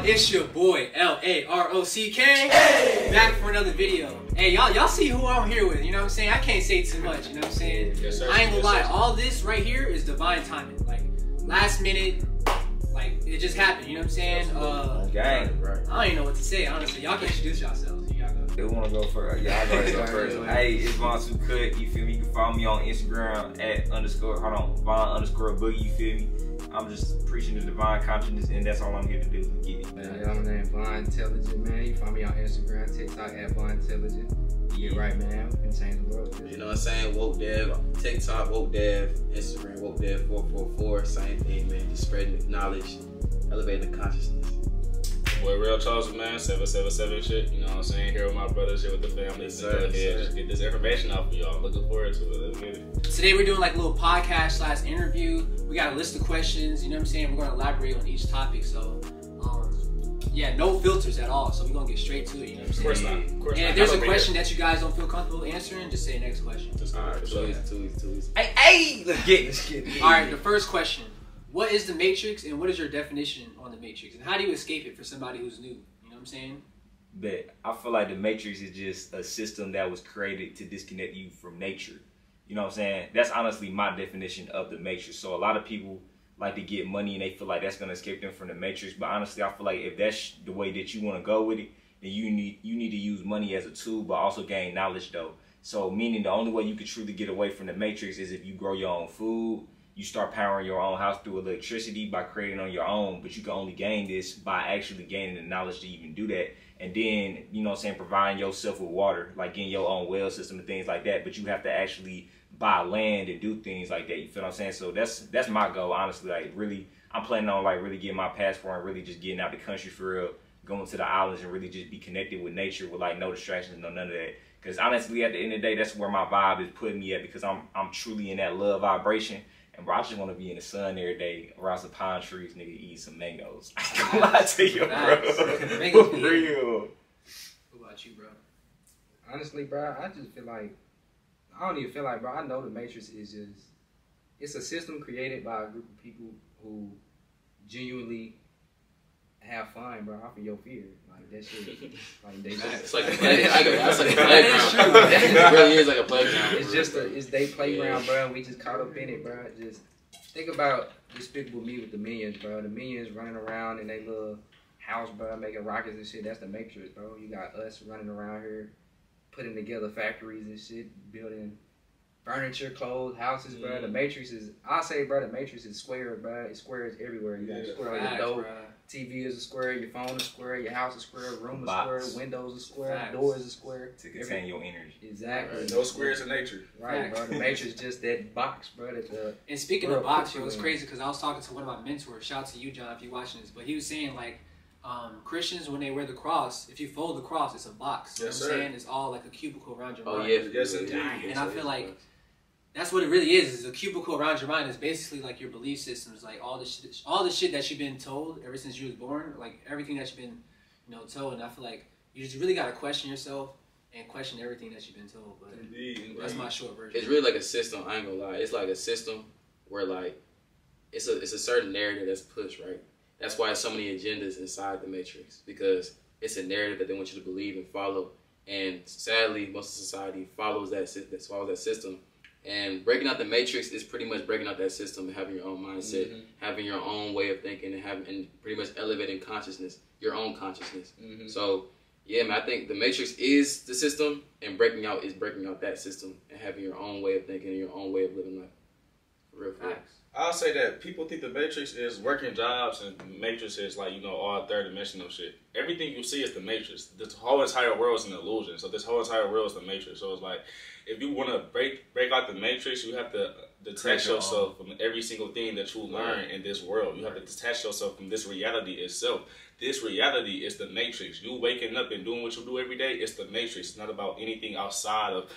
It's your boy Larock, back for another video. Hey, y'all see who I'm here with, you know what I'm saying? I can't say too much, you know what I'm saying? Yes, sir. I ain't gonna lie, all this right here is divine timing. Like, last minute, like, it just happened, you know what I'm saying? Gang, right. I don't even know what to say, honestly. Y'all can introduce yourselves. You gotta go. They wanna go first. Yeah, I go first. Hey, it's VonTooCut, you feel me? You can follow me on Instagram at @Von_Boogie, you feel me? I'm just preaching the divine consciousness, and that's all I'm here to do. Get it. Man, my name is Vontelligent, man. You find me on Instagram, TikTok at Vontelligent. Yeah, right, man. We can change the world. You know what I'm saying? WokeDev, TikTok WokeDev, Instagram WokeDev444. Same thing, man. Just spreading knowledge, elevating the consciousness. Boy, RellChosen, man, 777 shit. You know what I'm saying? Here with my brothers, here with the family. Yes, sir, Just get this information out for y'all. Looking forward to it. Let's get it. Today we're doing like a little podcast / interview. We got a list of questions, you know what I'm saying? We're gonna elaborate on each topic, so yeah, no filters at all. So we're gonna get straight to it, you know what I'm saying? Of course not. Of course and not. if there's a question that you guys don't feel comfortable answering, just say next question. Alright, too easy. Hey, let's get it. Alright, the first question. What is the Matrix and what is your definition on the Matrix? And how do you escape it for somebody who's new? You know what I'm saying? But I feel like the Matrix is just a system that was created to disconnect you from nature. You know what I'm saying? That's honestly my definition of the Matrix. So a lot of people like to get money and they feel like that's going to escape them from the Matrix. But honestly, I feel like if that's the way that you want to go with it, then you need to use money as a tool, but also gain knowledge though. So meaning the only way you can truly get away from the Matrix is if you grow your own food, you start powering your own house through electricity by creating on your own, but you can only gain this by actually gaining the knowledge to even do that. And then, you know what I'm saying, providing yourself with water, like getting your own well system and things like that. But you have to actually buy land and do things like that. You feel what I'm saying? So that's my goal, honestly. Like really, I'm planning on like really getting my passport and really just getting out the country for real, going to the islands and really just be connected with nature with like no distractions, no none of that. Because honestly, at the end of the day, that's where my vibe is putting me at, because I'm truly in that love vibration. And bro, I just want to be in the sun every day, around some pine trees, nigga, eat some mangoes. I ain't gonna lie to you, bro. For real. What about you, bro? Honestly, bro, I just feel like, I don't even feel like, bro, I know the Matrix is just, it's a system created by a group of people who genuinely have fun, bro, off of your fear. Like, that shit, like, they just... It's like a playground. It really is like a playground. It's just it's their playground, bro, and we just caught up in it, bro. Just think about Despicable Me with the Minions, bro. The Minions running around in their little house, bro, making rockets and shit. That's the Matrix, bro. You got us running around here, putting together factories and shit, building furniture, clothes, houses, bro. The Matrix is, I say, bro, the Matrix is square, bro. It's squares everywhere. You got a square on your door. TV is a square, your phone is square, your house is square, room is square, windows is square, doors is square. To contain your energy. Exactly. Right. No squares in nature. Right, bro. The Matrix just that box, bro. And speaking of box, it was crazy because I was talking to one of my mentors. Shout out to you, John, if you're watching this. But he was saying, like, Christians, when they wear the cross, if you fold the cross, it's a box. You know what I'm saying? It's all like a cubicle around your mind. Oh, yeah. Yes, indeed. And I feel like that's what it really is a cubicle around your mind. Is basically like your belief systems, like all the shit that you've been told ever since you was born, like everything that you've been, you know, told. And I feel like you just really got to question yourself and question everything that you've been told. But that's my short version. It's really like a system. I ain't gonna lie. It's like a system where like it's a certain narrative that's pushed, right? That's why there's so many agendas inside the Matrix, because it's a narrative that they want you to believe and follow. And sadly, most of society follows that system. And breaking out the Matrix is pretty much breaking out that system and having your own mindset, having your own way of thinking, and pretty much elevating consciousness, your own consciousness. So, yeah, man, I think the Matrix is the system, and breaking out is breaking out that system and having your own way of thinking and your own way of living life. For real facts. I'll say that people think the Matrix is working jobs, and the Matrix is like, you know, all third dimensional shit. Everything you see is the Matrix. This whole entire world is an illusion. So this whole entire world is the Matrix. So it's like, if you want to break out the Matrix, you have to detach yourself from every single thing that you learn in this world. You have to detach yourself from this reality itself. This reality is the Matrix. You waking up and doing what you do every day, it's the Matrix. It's not about anything outside of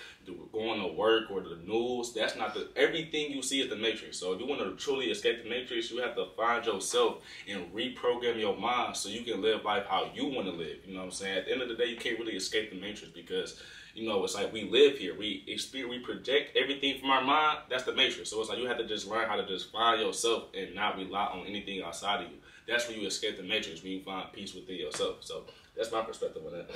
going to work or the news. That's not everything you see is the Matrix. So if you want to truly escape the Matrix, you have to find yourself and reprogram your mind so you can live life how you want to live. You know what I'm saying? At the end of the day, you can't really escape the Matrix because, you know, it's like we live here. We experience, we project everything from our mind. That's the matrix. So it's like you have to just learn how to just find yourself and not rely on anything outside of you. That's when you escape the matrix, when you find peace within yourself. So that's my perspective on that.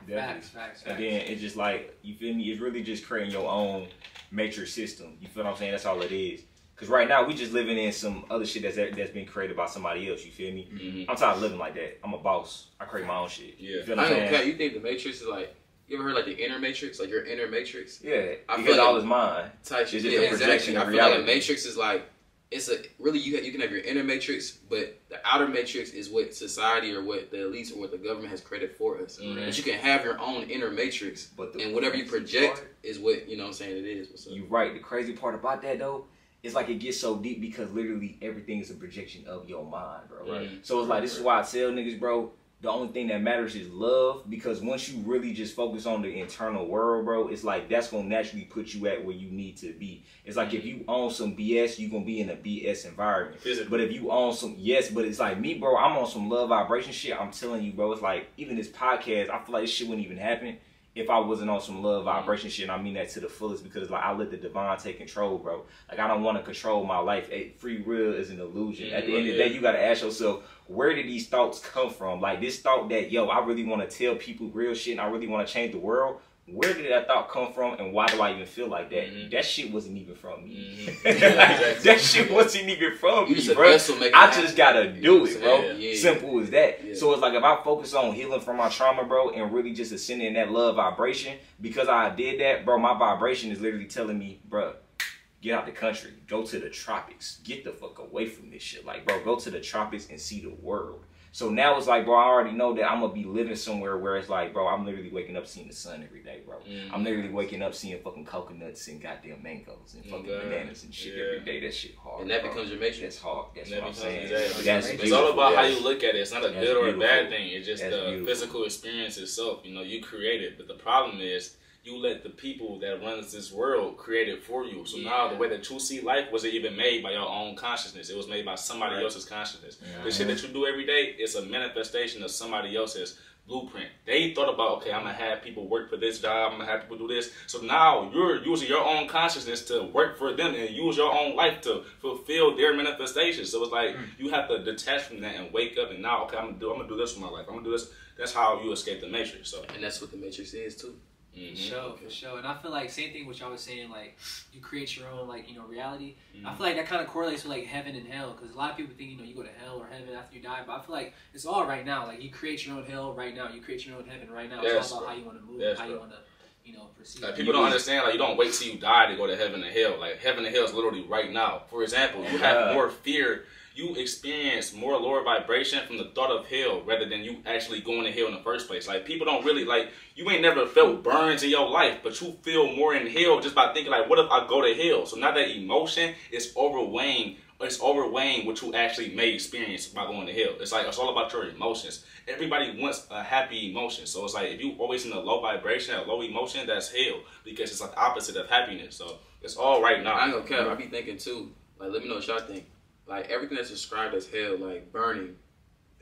Facts. And then it's just like, you feel me? It's really just creating your own matrix system. You feel what I'm saying? That's all it is. Because right now, we just living in some other shit that's been created by somebody else, you feel me? Mm-hmm. I'm tired of living like that. I'm a boss. I create my own shit. Yeah. You feel what I'm saying? Okay, you think the matrix is like, you ever heard like the inner matrix? Like your inner matrix? Yeah, I because feel all like is mine. Type It's shit. just Yeah, a projection exactly. I of feel reality. like a matrix is like, it's a, really you can have your inner matrix, but the outer matrix is what society or what the elites or what the government has created for us. Mm-hmm. But you can have your own inner matrix, But the and whatever you crazy project part- is what, you know what I'm saying, it is. What's up? You're right. The crazy part about that, though, it's like it gets so deep because literally everything is a projection of your mind, bro. Right. So it's like, this is why I tell niggas, bro, the only thing that matters is love, because once you really just focus on the internal world, bro, it's like that's going to naturally put you at where you need to be. It's like if you own some BS, you're going to be in a BS environment. Physically. But if you own some, yes, but it's like me, bro, I'm on some love vibration shit. I'm telling you, bro, it's like even this podcast, I feel like this shit wouldn't even happen if I wasn't on some love vibration shit. And I mean that to the fullest, because like I let the divine take control, bro. Like I don't want to control my life. Free will is an illusion. At the end of the day, you got to ask yourself, where did these thoughts come from? Like this thought that, yo, I really want to tell people real shit and I really want to change the world. Where did that thought come from, and why do I even feel like that? Mm-hmm. That shit wasn't even from me. Exactly. That shit wasn't even from You me, just a bro. vessel making I it just happen. gotta do it, bro. Yeah. Simple as that. Yeah. So it's like if I focus on healing from my trauma, bro, and really just ascending that love vibration, because I did that, bro, my vibration is literally telling me, bro, get out the country, go to the tropics, get the fuck away from this shit. Like, bro, go to the tropics and see the world. So now it's like, bro, I already know that I'm gonna be living somewhere where it's like, bro, I'm literally waking up seeing the sun every day, bro. I'm literally waking up seeing fucking coconuts and goddamn mangoes and fucking bananas and shit every day. That shit hard. And that bro. becomes your matrix. That's hard. That's That what I'm becomes- saying. exactly. That's It's beautiful. all about how Yes. you look at it. It's not a That's good or a beautiful. bad thing. It's just That's the beautiful. physical experience itself. You know, you create it. But the problem is you let the people that runs this world create it for you. So now the way that you see life wasn't even made by your own consciousness. It was made by somebody else's consciousness. The shit that you do every day is a manifestation of somebody else's blueprint. They thought about, okay, I'm gonna have people work for this job, I'm gonna have people do this. So now you're using your own consciousness to work for them and use your own life to fulfill their manifestation. So it's like you have to detach from that and wake up and now, okay, I'm gonna do this with my life. I'm gonna do this. That's how you escape the matrix. So And that's what the matrix is too. For sure. And I feel like same thing what y'all was saying, like you create your own like, you know, reality. I feel like that kind of correlates with like heaven and hell, because a lot of people think, you know, you go to hell or heaven after you die, but I feel like it's all right now. Like you create your own hell right now, you create your own heaven right now. It's all about how you want to move, how you want to, you know, proceed. like, people don't understand, like, you don't wait till you die to go to heaven and hell. Like, heaven and hell is literally right now. For example, you have more fear. You experience more lower vibration from the thought of hell rather than you actually going to hell in the first place. Like, people don't really, like, you ain't never felt burns in your life, but you feel more in hell just by thinking, like, what if I go to hell? So now that emotion is overweighing what you actually may experience by going to hell. It's like, it's all about your emotions. Everybody wants a happy emotion. So it's like, if you always in a low vibration, a low emotion, that's hell, because it's like the opposite of happiness. So it's all right now. I ain't gonna care. I be thinking too. Like, let me know what y'all think. Like, everything that's described as hell, like burning,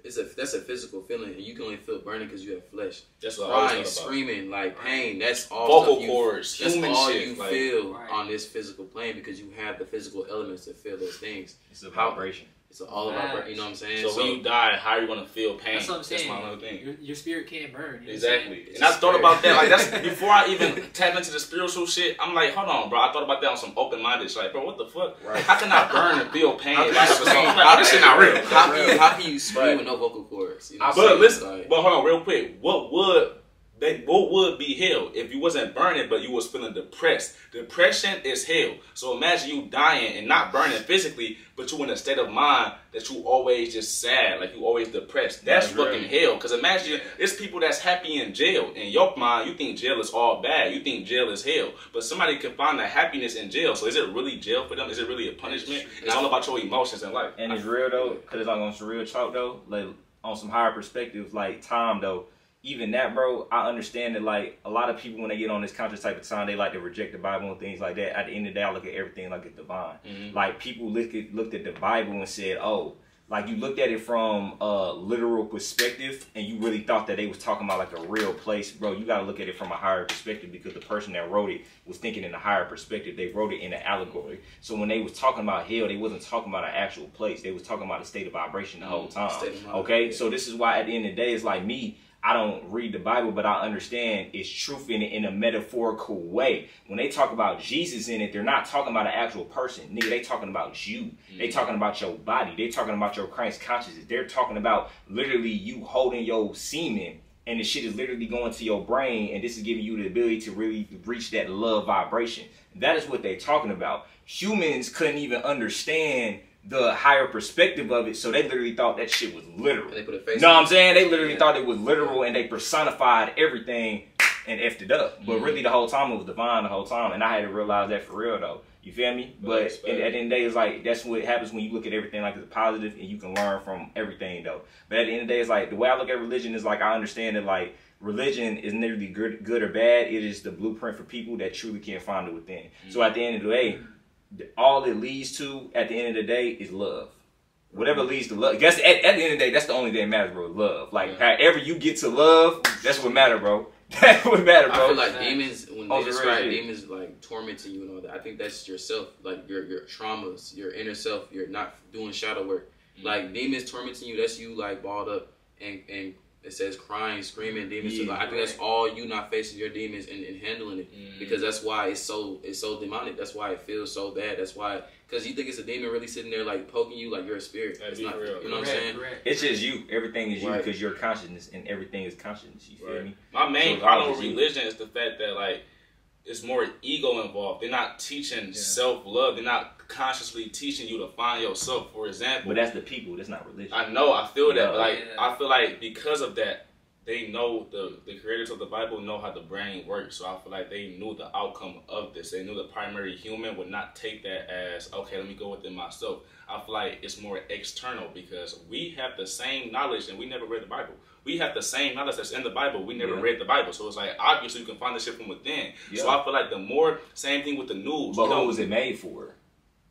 that's a physical feeling, and you can only feel burning because you have flesh. That's what I always Crying, thought about. screaming, like pain. That's all. Vocal cords, That's human all shit, you like- feel Right. on this physical plane because you have the physical elements to feel those things. It's a vibration. It's all about, you know what I'm saying? So when you die, how are you gonna feel pain? That's what I'm saying. That's my other thing. Your spirit can't burn. You know what I'm Exactly. saying? And I thought about that. Like, that's before I even tap into the spiritual shit. I'm like, hold on, bro. I thought about that on some open-minded shit. Like, bro, what the fuck? Right. How can I burn and feel pain? How If can I you have a song? scream? I'm like, oh, this shit not real. How can you scream Right. with no vocal cords? You know what I'm But saying? listen, Like, but hold on, real quick. What would be hell if you wasn't burning, but you was feeling depressed? Depression is hell. So imagine you dying and not burning physically, but you in a state of mind that you always just sad, like you always depressed. That's fucking hell. Because imagine it's people that's happy in jail. In your mind, you think jail is all bad. You think jail is hell. But somebody can find the happiness in jail. So is it really jail for them? Is it really a punishment? It's all about your emotions in life. And it's real though, because it's like on some real talk though, like on some higher perspective, like time though. Even that, bro, I understand that, like, a lot of people, when they get on this conscious type of time, they like to reject the Bible and things like that. At the end of the day, I look at everything like it's divine. Like, people looked at the Bible and said, oh, like you looked at it from a literal perspective and you really thought that they was talking about like a real place, bro, you got to look at it from a higher perspective because the person that wrote it was thinking in a higher perspective. They wrote it in an allegory. So when they was talking about hell, they wasn't talking about an actual place. They was talking about a state of vibration the whole time. Okay, so this is why at the end of the day, it's like me, I don't read the Bible, but I understand it's truth in it in a metaphorical way. When they talk about Jesus in it, they're not talking about an actual person. Nigga, they talking about you. They talking about your body. They talking about your Christ consciousness. They're talking about literally you holding your semen, and the shit is literally going to your brain, and this is giving you the ability to really reach that love vibration. That is what they're talking about. Humans couldn't even understand the higher perspective of it, so they literally thought that shit was literal. They put a face know what I'm saying? They literally thought it was literal, and they personified everything and effed it up. But really, the whole time it was divine the whole time, and I had to realize that for real though. You feel me? But at the end of the day, it's like that's what happens when you look at everything like it's positive, and you can learn from everything though. But at the end of the day, it's like the way I look at religion is like I understand that like religion is never good or bad. It is the blueprint for people that truly can't find it within. So at the end of the day, all it leads to at the end of the day is love. Whatever leads to love. Guess at the end of the day, that's the only thing that matters, bro. Love. Like however you get to love, that's what matters, bro. That's what matters, bro. I feel like demons, when they describe demons like tormenting you and all that, I think that's yourself, like your traumas, your inner self. You're not doing shadow work. Like demons tormenting you, that's you like balled up and it says crying, screaming, demons. Like, I think that's all you not facing your demons and handling it, because that's why it's so demonic. That's why it feels so bad. That's why, because you think it's a demon really sitting there like poking you like you're a spirit. It's not real. You know what I'm saying? It's just you. Everything is you because you're consciousness, and everything is consciousness. You feel me? My main problem with religion is the fact that like it's more ego involved. They're not teaching self-love. They're not consciously teaching you to find yourself, for example. But that's the people. That's not religion. I know. I feel that. But like, I feel like because of that, they know the creators of the Bible know how the brain works. So I feel like they knew the outcome of this. They knew the primary human would not take that as, okay, let me go within myself. I feel like it's more external because we have the same knowledge and we never read the Bible. We have the same knowledge that's in the Bible. We never read the Bible. So it's like, obviously, you can find this shit from within. So I feel like the more, same thing with the news. But who was it made for?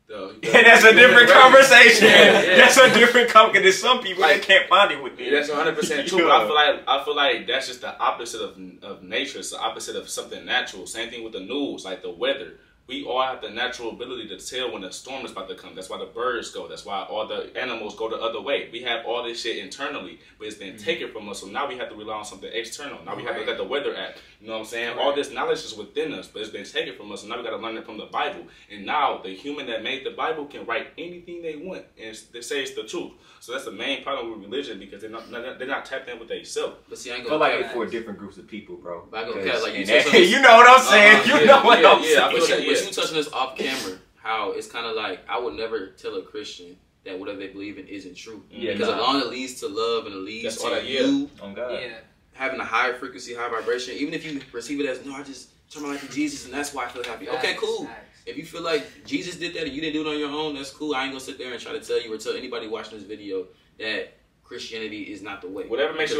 That's a different conversation. That's a different conversation. There's some people that can't find it within. That's 100% true. But I feel like that's just the opposite of nature. It's the opposite of something natural. Same thing with the news, like the weather. We all have the natural ability to tell when a storm is about to come. That's why the birds go. That's why all the animals go the other way. We have all this shit internally, but it's been taken from us. So now we have to rely on something external. Now we have to look at the weather app. You know what I'm saying? All this knowledge is within us, but it's been taken from us. So now we got to learn it from the Bible. And now the human that made the Bible can write anything they want, and they say it's the truth. So that's the main problem with religion, because they're not tapped in with themselves. But see, I ain't feel like it's for different groups of people, bro. But I go like you know what I'm saying? You know what I'm saying? But you touching this off camera, how it's kind of like I would never tell a Christian that whatever they believe in isn't true. Because as long as it leads to love and it leads to you having a higher frequency, high vibration, even if you perceive it as, no, I just turn my life to Jesus and that's why I feel happy. Okay, cool. If you feel like Jesus did that and you didn't do it on your own, that's cool. I ain't gonna sit there and try to tell you or tell anybody watching this video that Christianity is not the way. Whatever makes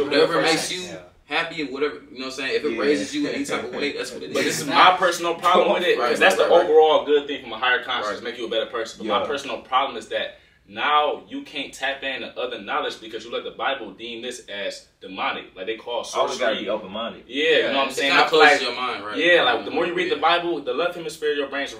you happy and whatever, you know what I'm saying? If it raises you in any type of way, that's what it is. But this is my personal problem with it, because that's the overall good thing from a higher consciousness, make you a better person. But my personal problem is that now you can't tap into other knowledge because you let the Bible deem this as demonic. Like they call sorcery. Always gotta be open-minded. You know what I'm saying? It kind of closes your mind, right? Yeah, like the more you read the Bible, the left hemisphere of your brain is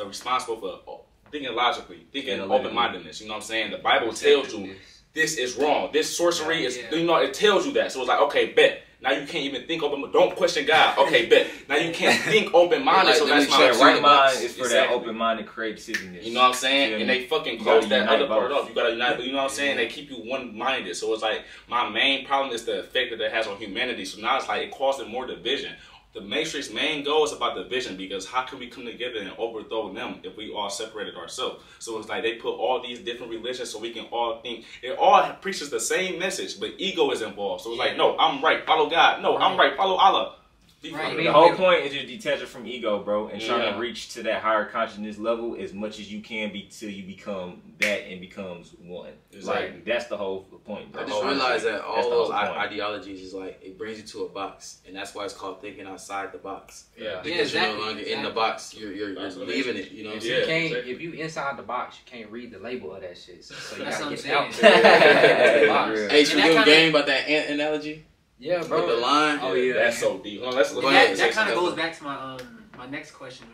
responsible for thinking logically, thinking open-mindedness. You know what I'm saying? The Bible tells you this is wrong. This sorcery is, you know, it tells you that. So it's like, okay, bet. Now you can't even think open. Don't question God. Okay, bet. Now you can't think open-minded. So that's my right mind is for that open-minded creativeness. You know what I'm saying? And they fucking close that other part off. You gotta unite. You know what I'm saying? They keep you one-minded. So it's like my main problem is the effect that it has on humanity. So now it's like it causes more division. The Matrix main goal is about division, because how can we come together and overthrow them if we all separated ourselves? So it's like they put all these different religions so we can all think. It all preaches the same message, but ego is involved. So it's like, no, I'm right, follow God. No, I'm right, follow Allah. Right. The whole point is just detaching from ego, bro, and trying to reach to that higher consciousness level as much as you can be till you become that and becomes one. Exactly. Like that's the whole point, bro. I just realized that all those ideologies is like it brings you to a box, and that's why it's called thinking outside the box. Yeah. Because you're no longer in the box, you're leaving it. You know what I'm saying? You can't, if you inside the box, you can't read the label of that shit. So you That's gotta what get I'm out. saying. The box. Hey, should we do a game about that ant analogy? Yeah, bro. With the line? Oh yeah. That's so deep. Hold on, let's look And at that kind of goes back to my next question.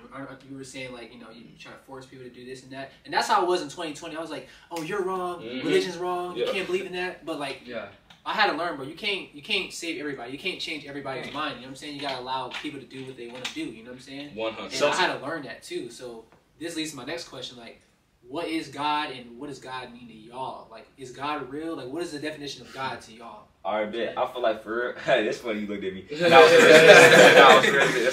You were saying like, you know, you try to force people to do this and that, and that's how it was in 2020. I was like, oh, you're wrong. Religion's wrong. You can't believe in that. But like, I had to learn, bro. You can't save everybody. You can't change everybody's mind. You know what I'm saying? You gotta allow people to do what they want to do. You know what I'm saying? 100. And I had to learn that too. So this leads to my next question. Like, what is God and what does God mean to y'all? Like, is God real? Like, what is the definition of God to y'all? All right, bet. I feel like for real. Hey, that's funny you looked at me. That's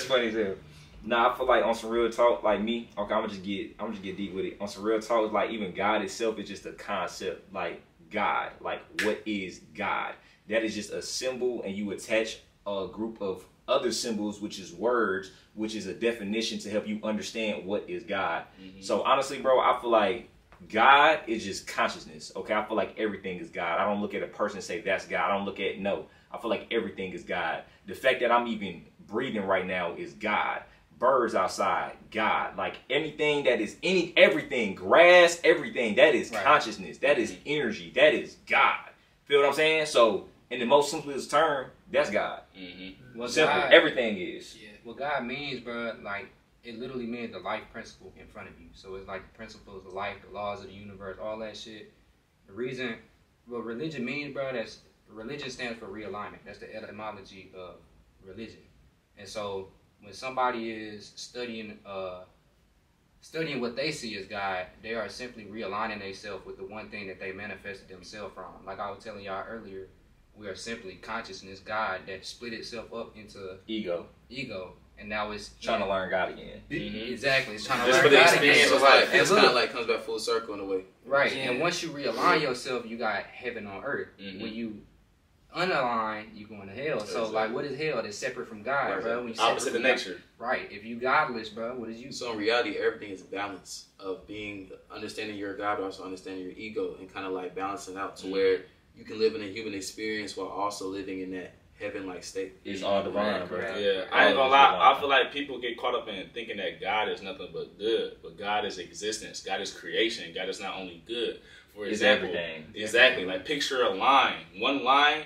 funny too. Nah, I feel like on some real talk, like me. Okay, I'm gonna just get deep with it. On some real talk, like even God itself is just a concept. Like God, like what is God? That is just a symbol, and you attach a group of other symbols, which is words, which is a definition to help you understand what is God. So honestly, bro, I feel like God is just consciousness, okay? I feel like everything is God. I don't look at a person and say, that's God. I don't look at, no. I feel like everything is God. The fact that I'm even breathing right now is God. Birds outside, God. Like anything that is everything, grass, everything, that is consciousness. That is energy. That is God. Feel what I'm saying? So, in the most simplest term, that's God. What Simple. God, everything is. What God means, bro, like, it literally means the life principle in front of you. So it's like the principles of life, the laws of the universe, all that shit. The reason, what religion means, bro, religion stands for realignment. That's the etymology of religion. And so when somebody is studying what they see as God, they are simply realigning themselves with the one thing that they manifested themselves from. Like I was telling y'all earlier, we are simply consciousness, God, that split itself up into ego. And now it's trying to learn God again. Exactly. It's trying to Just learn for the God experience again. of life. It's kind of like comes back full circle in a way. Right. Yeah. And once you realign yourself, you got heaven on earth. When you unalign, you going to hell. So like, what is hell? That's separate from God, bro. When you Opposite of nature. Right. If you godless, bro, what is you? So in reality, everything is balance of being understanding your God, but also understanding your ego, and kind of like balancing out to where you can live in a human experience while also living in that heaven-like state. It's all divine, bro. Yeah, I ain't gonna lie. I feel like people get caught up in thinking that God is nothing but good, but God is existence. God is creation. God is not only good. For example, everything. Exactly. Like picture a line. One line,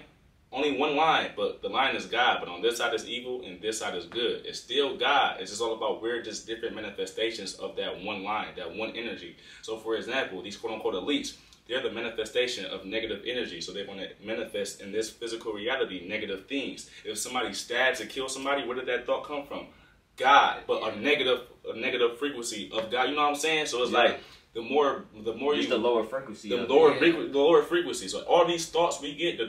only one line, but the line is God. But on this side is evil, and this side is good. It's still God. It's just all about we're just different manifestations of that one line, that one energy. So, for example, these quote-unquote elites, they're the manifestation of negative energy. So they want to manifest in this physical reality negative things. If somebody stabs or kills somebody, where did that thought come from? God, but a negative frequency of God. You know what I'm saying? So it's like the more it's the lower frequency. The lower frequency. So all these thoughts we get the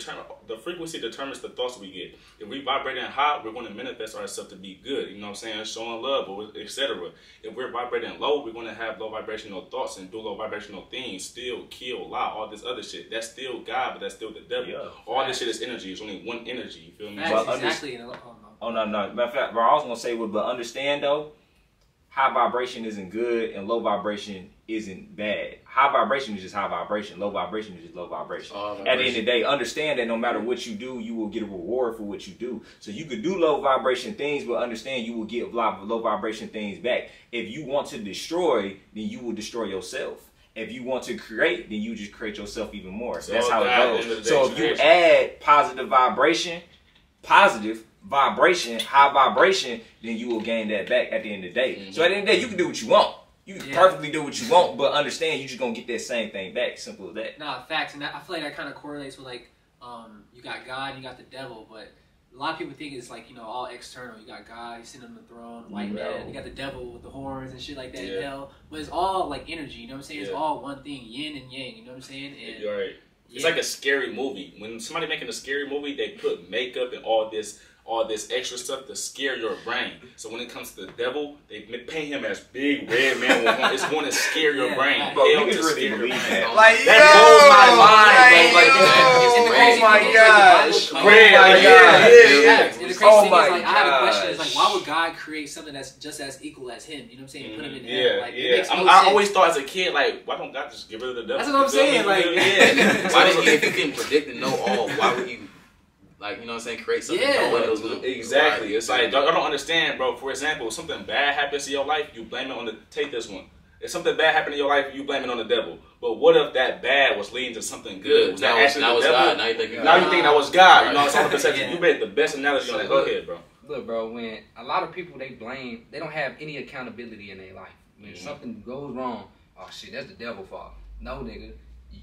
frequency determines the thoughts we get. If we vibrating high, we're going to manifest ourselves to be good. You know what I'm saying? Showing love, etc. If we're vibrating low, we're going to have low vibrational thoughts and do low vibrational things. Steal, kill, lie, all this other shit. That's still God, but that's still the devil. Yeah, all this shit is energy. It's only one energy. You feel me? Exactly. Oh no. Matter of fact, bro, I was gonna say, but understand though, high vibration isn't good and low vibration isn't bad. High vibration is just high vibration. Low vibration is just low vibration. At the end of the day, understand that no matter what you do, you will get a reward for what you do. So you could do low vibration things, but understand you will get low vibration things back. If you want to destroy, then you will destroy yourself. If you want to create, then you just create yourself even more. So that's how it goes. So if you add positive vibration, high vibration, then you will gain that back at the end of the day. So at the end of the day, you can do what you want. You can perfectly do what you want, but understand you just gonna get that same thing back. Simple as that. Nah, facts, and I feel like that kind of correlates with like, you got God, and you got the devil, but a lot of people think it's like, you know, all external. You got God, he's sitting on the throne, white man. You got the devil with the horns and shit like that in hell. But it's all like energy. You know what I'm saying? It's all one thing, yin and yang. You know what I'm saying? And you're right. It's like a scary movie. When somebody making a scary movie, they put makeup and all this extra stuff to scare your brain. So when it comes to the devil, they paint him as big red man with horns. It's going to scare your brain. Bro, niggas really believe that. Like, that blows my mind. Oh my gosh. Yeah. the crazy thing is, my like, I have a question. Is like, gosh. why would God create something that's just as equal as Him? You know what I'm saying? And put Him in hell. Yeah, Like, it yeah. makes no I sense. always thought as a kid, like, why don't God just get rid of the devil? That's what I'm saying. Like, yeah. Why did he, if you can predict and know all, why would you, like, you know what I'm saying, create something Yeah. no one else will? Exactly. Right. It's like, I don't understand, bro. For example, if something bad happens in your life, you blame it on the, take this one. If something bad happened in your life, you blame it on the devil. But what if that bad was leading to something good? Was that actually the devil? God. Now you think that was God. You know, Right. it's all the perception. Yeah. You made the best analogy on that. Go ahead, bro. Look, bro, when a lot of people, they don't have any accountability in their life. When something goes wrong, oh shit, that's the devil's fault. No, nigga,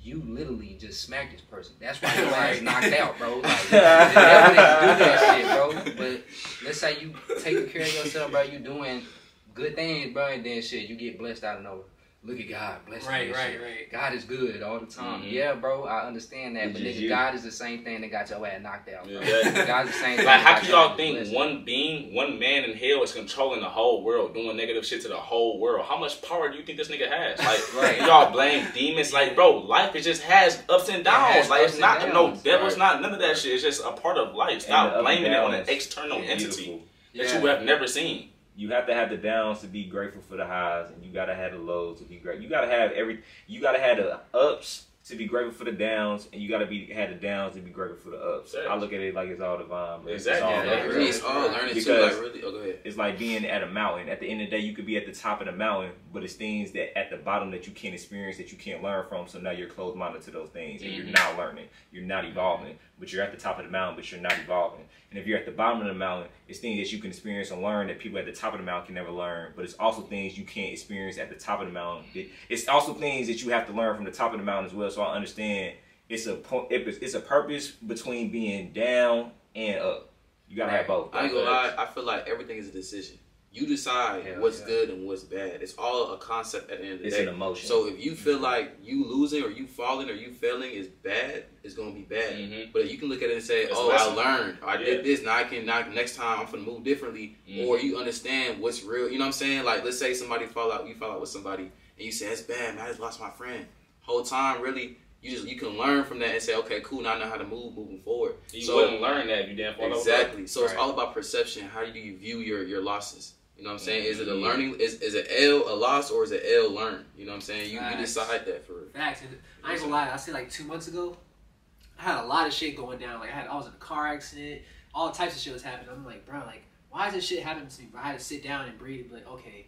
you literally just smacked this person. That's why your ass knocked out, bro. Like, the devil didn't do that shit, bro. But let's say you taking care of yourself, bro, you doing good things, bro, and then shit, you get blessed out of nowhere. Look at God, bless him. Right. God is good all the time. Yeah, bro, I understand that, but nigga, God is the same thing that got your ass knocked out, bro. Yeah. God's the same thing. Like, how that can got your y'all ass think blessed. one being, one man in hell is controlling the whole world, doing negative shit to the whole world? How much power do you think this nigga has? Like, Right. y'all blame demons. Like, bro, life it just has ups and downs. has Like, ups it's and not no downs. devil. It's Right. not none of that shit. It's just a part of life. And Stop the up blaming and it on an downs external is entity beautiful. that you have never seen. You have to have the downs to be grateful for the highs, and you gotta have the lows to be great. You gotta have You gotta have the ups to be grateful for the downs, and you gotta have the downs to be grateful for the ups. Exactly. I look at it like it's all divine. Bro. Exactly. It's all Yeah, love, yeah, bro. It's all learning too, Because- like really. Oh, go ahead. It's like being at a mountain. At the end of the day, you could be at the top of the mountain, but it's things that at the bottom that you can't experience, that you can't learn from. So now you're closed-minded to those things, and you're not learning. You're not evolving. But you're at the top of the mountain, but you're not evolving. And if you're at the bottom of the mountain, it's things that you can experience and learn that people at the top of the mountain can never learn. But it's also things you can't experience at the top of the mountain. It's also things that you have to learn from the top of the mountain as well. So I understand it's a purpose between being down and up. You gotta have both. I ain't gonna lie, I feel like everything is a decision. You decide what's good and what's bad. It's all a concept at the end of the It's day. an emotion. So if you feel like you losing or you falling or you failing is bad, it's gonna be bad. But you can look at it and say, It's "Oh, lesson. I learned. I did this. Now next time I'm gonna move differently." Or you understand what's real. You know what I'm saying? Like, let's say somebody fall out with somebody, and you say, "It's bad, man. I just lost my friend." Whole time, really. You can learn from that and say, okay, cool, now I know how to moving forward. You wouldn't learn that if you didn't fall over. Exactly. So it's all about perception. How do you view your losses? You know what I'm saying? Is it a learning? Is it L a loss or is it L learned? You know what I'm saying? You decide that for real. Facts. And I ain't gonna lie. I say like 2 months ago, I had a lot of shit going down. Like I was in a car accident. All types of shit was happening. I'm like, bro, like why is this shit happening to me? Bro, I had to sit down and breathe and be like, okay,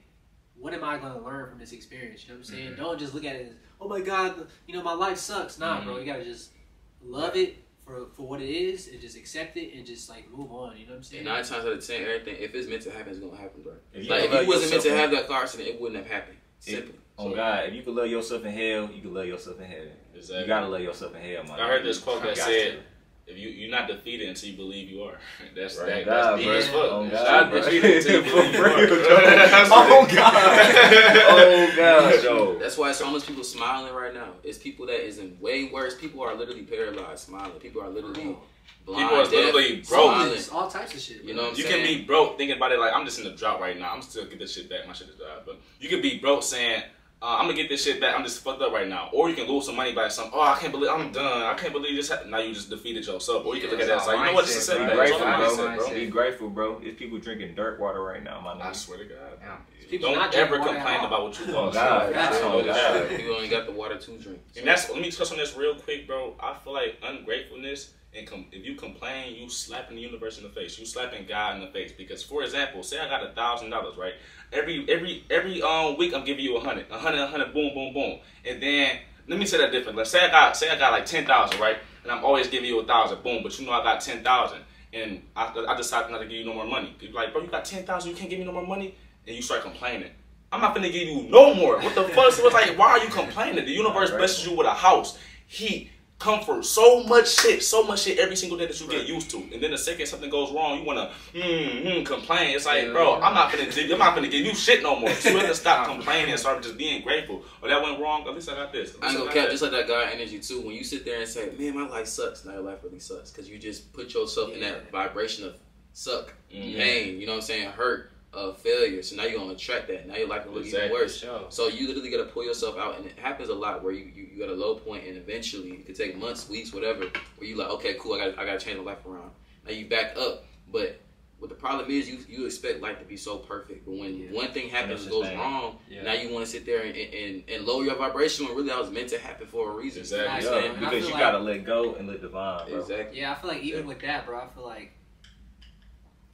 what am I gonna learn from this experience? You know what I'm saying? Don't just look at it as, oh my god, my life sucks. Nah, bro, you gotta just love it for what it is and just accept it and just like move on. You know what I'm saying? And 9 times out of 10, everything, if it's meant to happen, it's gonna happen, bro. If Like if love you wasn't meant to yourself have that car accident, it wouldn't have happened. Simple. Oh God, if you could love yourself in hell, you can love yourself in heaven. Exactly. You gotta love yourself in hell, man. I heard this quote that Got said, to. "If you're not defeated until you believe you are." That's Right. that's God, deep bro. as fuck. Oh, You're God, not bro. defeated until you believe you For are. real, That's Oh what it- God. Oh God, yo. That's why it's homeless people smiling right now. It's people that isn't way worse. People are literally paralyzed, smiling. People are literally blind. People are deaf, literally broke. smiling. It's all types of shit. You know what I'm You saying? can be broke thinking about it like, I'm just in the drought right now. I'm still get this shit back. My shit is dry. But you can be broke saying, I'm gonna get this shit back. I'm just fucked up right now. Or you can lose some money by something. Oh, I can't believe I'm done. I can't believe this happened. Now you just defeated yourself. Or you can look at that as like, you know what? This is a Mindset, setback. Be It's all grateful, a bro. mindset, bro. Be grateful, bro. There's people drinking dirt water right now, my I nigga. swear to God. Yeah. People Don't not ever drinking water complain at all. about what you Oh lost. God. That's Oh God. People only got the water to drink. And that's, let me touch on this real quick, bro. I feel like ungratefulness, and if you complain, you slapping the universe in the face. You slapping God in the face. Because, for example, say I got $1,000, right? Every week I'm giving you $100, boom, boom, boom. And then let me say that different. Let's say I got like 10,000, right? And I'm always giving you 1,000, boom. But you know I got 10,000, and I decide not to give you no more money. You're like, bro, you got 10,000, you can't give me no more money, and you start complaining. I'm not finna give you no more. What the fuck? So it's like, why are you complaining? The universe blesses you with a house, heat, comfort, so much shit every single day that you get used to. And then the second something goes wrong, you wanna complain. It's like, bro, I'm not finna give you shit no more. So you have to stop complaining and start just being grateful. Or that went wrong, at least I got this. I ain't gonna cap, just like that guy energy too. When you sit there and say, man, my life sucks, now your life really sucks. Because you just put yourself in that vibration of suck, pain, you know what I'm saying, hurt, failure. So now you're gonna attract that. Now your life will look even worse. Sure. So you literally gotta pull yourself out, and it happens a lot where you got a low point, and eventually it could take months, weeks, whatever, where you like, okay, cool, I gotta change my life around. Now you back up, but what the problem is, you expect life to be so perfect, but when one thing happens goes wrong, now you want to sit there and lower your vibration when really that was meant to happen for a reason. Exactly. Because you gotta let go and let divine, bro. Exactly. Yeah, I feel like even with that, bro, I feel like,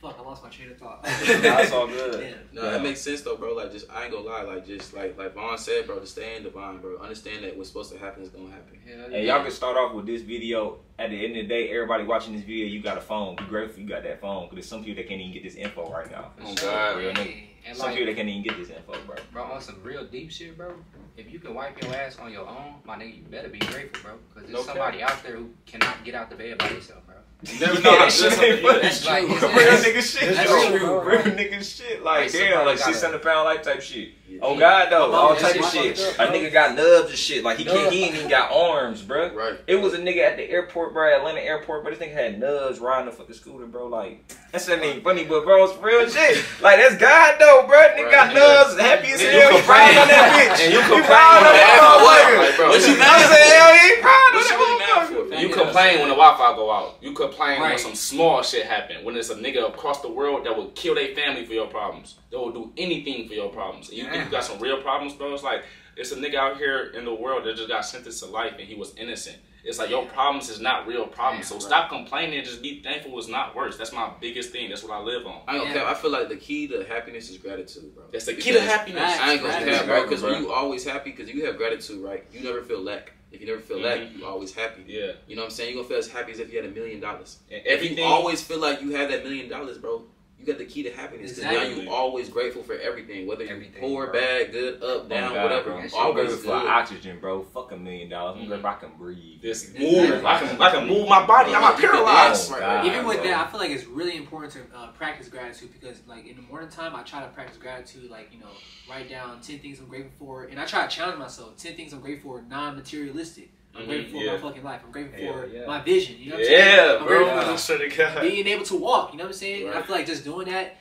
fuck, I lost my train of thought. That's all good. Yeah. No, that makes sense though, bro. Like, just I ain't gonna lie, like just like Vaughn said, bro, to stay in divine, bro. Understand that what's supposed to happen is gonna happen. And y'all can start off with this video. At the end of the day, everybody watching this video, you got a phone. Be grateful you got that phone, because there's some people that can't even get this info right now. Oh God. Real nigga. And Some like, people that can't even get this info, bro. on some real deep shit, bro. If you can wipe your ass on your own, my nigga, you better be grateful, bro. Because there's somebody out there who cannot get out the bed by themselves, bro. You never know how That's true. Real nigga shit. That's Yo. true, Real nigga shit. Like, damn, like 600-pound life type shit. Yeah. Oh God, though, all Yeah, type of shit shit. fucked up, A nigga got nubs and shit. Like he ain't even got arms, bro. Right. It was a nigga at the airport, bro, Atlanta airport, but this nigga had nubs riding the fucking scooter, bro. Like that's not even funny, but bro, it's real shit. Like that's God though, bro. Nigga got nubs, happy as hell. He riding on that bitch. And you He complain riding on when that motherfucker. Like, bro, What you mad as hell? He ain't riding on What you really mad that for? motherfucker. You complain when the Wi-Fi go out. You complain when Right. some small shit happen. When it's a nigga across the world that will kill their family for your problems. They will do anything for your problems. And you think you got some real problems, bro? It's like, it's a nigga out here in the world that just got sentenced to life and he was innocent. It's like, your problems is not real problems. So stop complaining and just be thankful it's not worse. That's my biggest thing. That's what I live on. I don't care. I feel like the key to happiness is gratitude, bro. That's the key to happiness. I ain't gonna care, bro, because Bro. when you always happy, because you have gratitude, right? You never feel lack. If you never feel lack, you always happy. Yeah. You know what I'm saying? You're gonna feel as happy as if you had $1 million. And If everything. you always feel like you have that $1 million, bro, you got the key to happiness. Because now Exactly. you always grateful for everything, whether you're Everything, poor, bro. bad, good, up, down, Oh, God, whatever. bro. You I'm always grateful for good. oxygen, bro. Fuck $1 million. I'm grateful I can breathe. This move. I can move my body. I'm not paralyzed. Oh, God, Even with bro. that, I feel like it's really important to practice gratitude because, like, in the morning time, I try to practice gratitude, like, you know, write down 10 things I'm grateful for, and I try to challenge myself. 10 things I'm grateful for, non-materialistic. I'm grateful for my fucking life. I'm grateful for my vision. You know what I'm saying? Yeah, I'm bro. grateful I swear to God. for being able to walk. You know what I'm saying? Right. I feel like just doing that,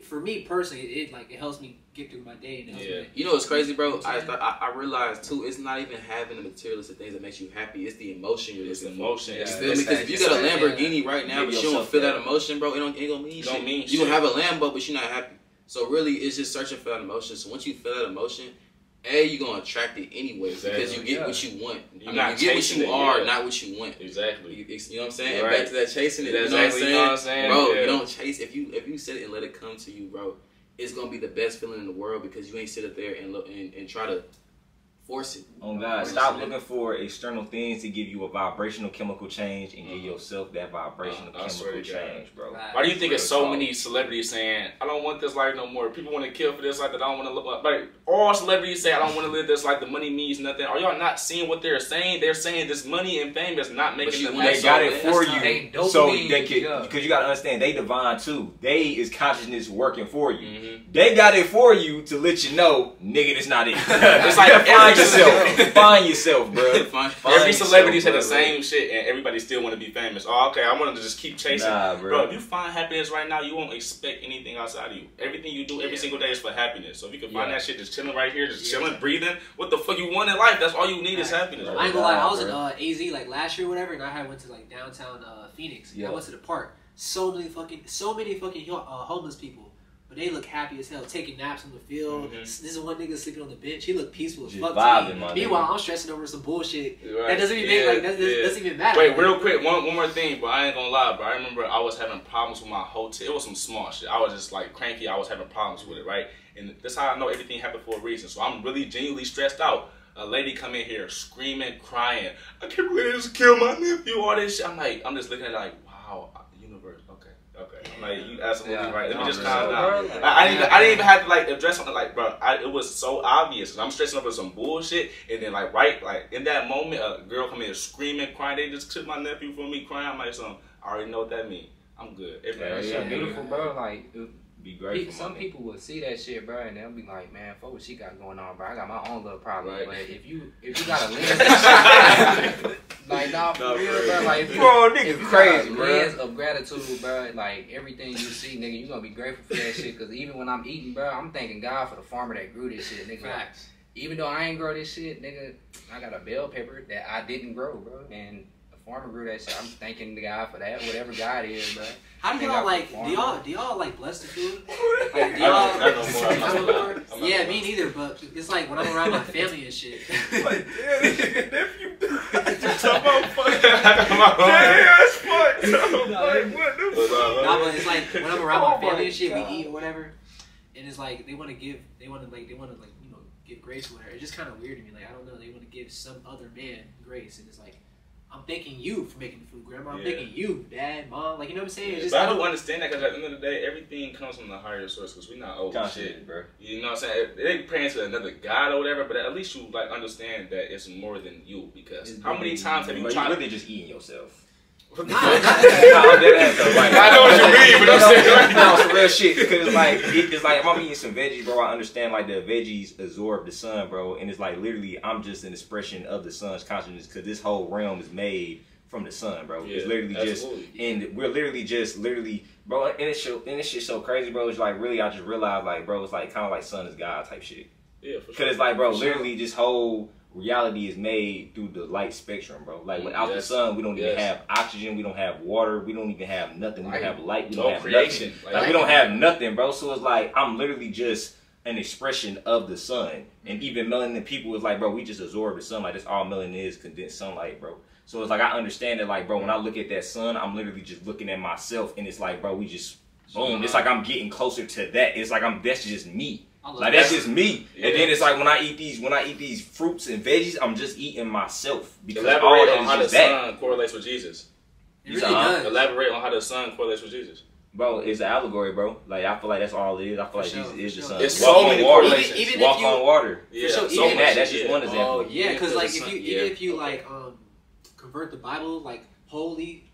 for me personally, it helps me get through my day. And it helps me You know what's crazy, bro? I realized too, it's not even having the materialistic things that makes you happy. It's the emotion you're It's looking emotion. for. Yeah, You feel me? Because if you got a Lamborghini right now, Give but you don't yourself feel that. that emotion, bro, it ain't gonna mean Don't shit. mean You shit. gonna have a Lambo, but you're not happy. So really, it's just searching for that emotion. So once you feel that emotion, you're gonna attract it anyway because you get what you want. You're You not get what chasing you it, are, yeah. not what you want. Exactly. You know what I'm saying? Right. And back to that chasing it. That's You know exactly what I'm saying, Bro, yeah. you don't chase. If you sit it and let it come to you, bro, it's gonna be the best feeling in the world because you ain't sit up there and look and try to force it. Oh God, stop looking for external things to give you a vibrational chemical change and give yourself that vibrational I swear chemical to God. change, bro. Right. Why do you think it's so Real many celebrities saying, I don't want this life no more? People want to kill for this life that I don't want to look like. All celebrities say, I don't want to live this life. The money means nothing. Are y'all not seeing what they're saying? They're saying this money and fame is not making them They happy. got it for They you, so dopamine, they can. yeah. Because you gotta understand, they divine too. They is consciousness working for you. Mm-hmm. They got it for you to let you know, nigga, that's not it. It's like find every- yourself, find yourself, bro. Find Every celebrity said the yourself, bro. same shit, and everybody still want to be famous. Oh, okay, I want to just keep chasing. Nah, bro. If you find happiness right now, you won't expect anything outside of you. Everything you do every single day is for happiness. So if you can find that shit just chilling right here, just chilling, breathing, what the fuck you want in life? That's all you need is happiness. I ain't gonna lie, I was in AZ like last year or whatever, and I went to like downtown Phoenix. Yeah. I went to the park. So many fucking homeless people. But they look happy as hell, taking naps on the field. This is one nigga sleeping on the bench. He looked peaceful as Just fuck vibing, to my me. Meanwhile, nigga. I'm stressing over some bullshit Right. that doesn't even make like doesn't even matter. Wait, real quick, one more thing, but I ain't gonna lie, bro. I remember I was having problems with my hotel. It was some small shit. I was just like cranky. I was having problems with it, right? And that's how I know everything happened for a reason. So I'm really genuinely stressed out. A lady come in here screaming, crying. I can't believe they just killed my nephew. All this shit. I'm just looking at it like, wow, universe. Okay. I'm like, you absolutely right. Let me just calm down. I didn't even have to like address something like, bro. It was so obvious. I'm stressing over some bullshit, and then like in that moment, a girl come in screaming, crying. They just took my nephew from me, crying. I'm like, I already know what that means. I'm good. Everything's Yeah, so beautiful, bro. Like, Be grateful. some people will see that shit, bro, and they'll be like, "Man, fuck what she got going on, bro. I got my own little problem." Right. But if you got a lens, like, nah, for real, bro. Like, if you, Bro, nigga if you crazy, got a bro. lens of gratitude, bro, like everything you see, nigga, you gonna be grateful for that shit. Cause even when I'm eating, bro, I'm thanking God for the farmer that grew this shit, nigga. Even though I ain't grow this shit, nigga, I got a bell pepper that I didn't grow, bro, and the farmer grew that shit. I'm thanking the guy for that, whatever God is, bro. How do y'all like? Do y'all like bless the food? Like, do I y'all? know more. Yeah, me neither. But it's like when I'm around my family and shit. Like, damn, nephew. Talking about fucking. That's fucked up. Like, what the fuck? Nah, but it's like when I'm around my family and shit, we eat or whatever, and it's like they want to give, give grace or whatever. It's just kind of weird to me. Like I don't know, they want to give some other man grace, and it's like. I'm thanking you for making the food, Grandma. I'm thanking you, Dad, Mom. Like, you know what I'm saying? But I don't understand that because at the end of the day, everything comes from the higher source because we're not old shit, bro. You know what I'm saying? They praying to another God or whatever, but at least you like understand that it's more than you because how many times have you tried? You're really just eating yourself. I know what you mean, but I'm saying no, some real shit. Because it's like if I'm eating some veggies, bro, I understand like the veggies absorb the sun, bro, and it's like literally I'm just an expression of the sun's consciousness because this whole realm is made from the sun, bro. Yeah, it's literally absolutely. just, and we're literally, bro. And this shit so crazy, bro. It's like really, I just realized, like, bro, it's like kind of like sun is God type shit. Yeah, for sure. Because it's like, bro, literally this whole reality is made through the light spectrum, bro. Like without the sun, we don't even have oxygen, we don't have water, we don't even have nothing. We don't have light, we don't have creation. Nothing. Like we don't have nothing, bro. So it's like I'm literally just an expression of the sun. And even melanin people is like, bro, we just absorb the sunlight. That's all melanin is, condensed sunlight, bro. So it's like I understand that, like, bro, when I look at that sun, I'm literally just looking at myself, and it's like, bro, we just boom. It's like I'm getting closer to that. It's like that's just me. Like that's just me. Yeah. And then it's like when I eat these fruits and veggies, I'm just eating myself because elaborate on how the sun correlates with Jesus. It really does. Elaborate on how the sun correlates with Jesus. Bro, it's an allegory, bro. Like I feel like that's all it is. I feel like Jesus is the sun. It's so many correlations. Even walk on water. Yeah, so even that's just one example. Yeah, because like if you like convert the Bible, like holy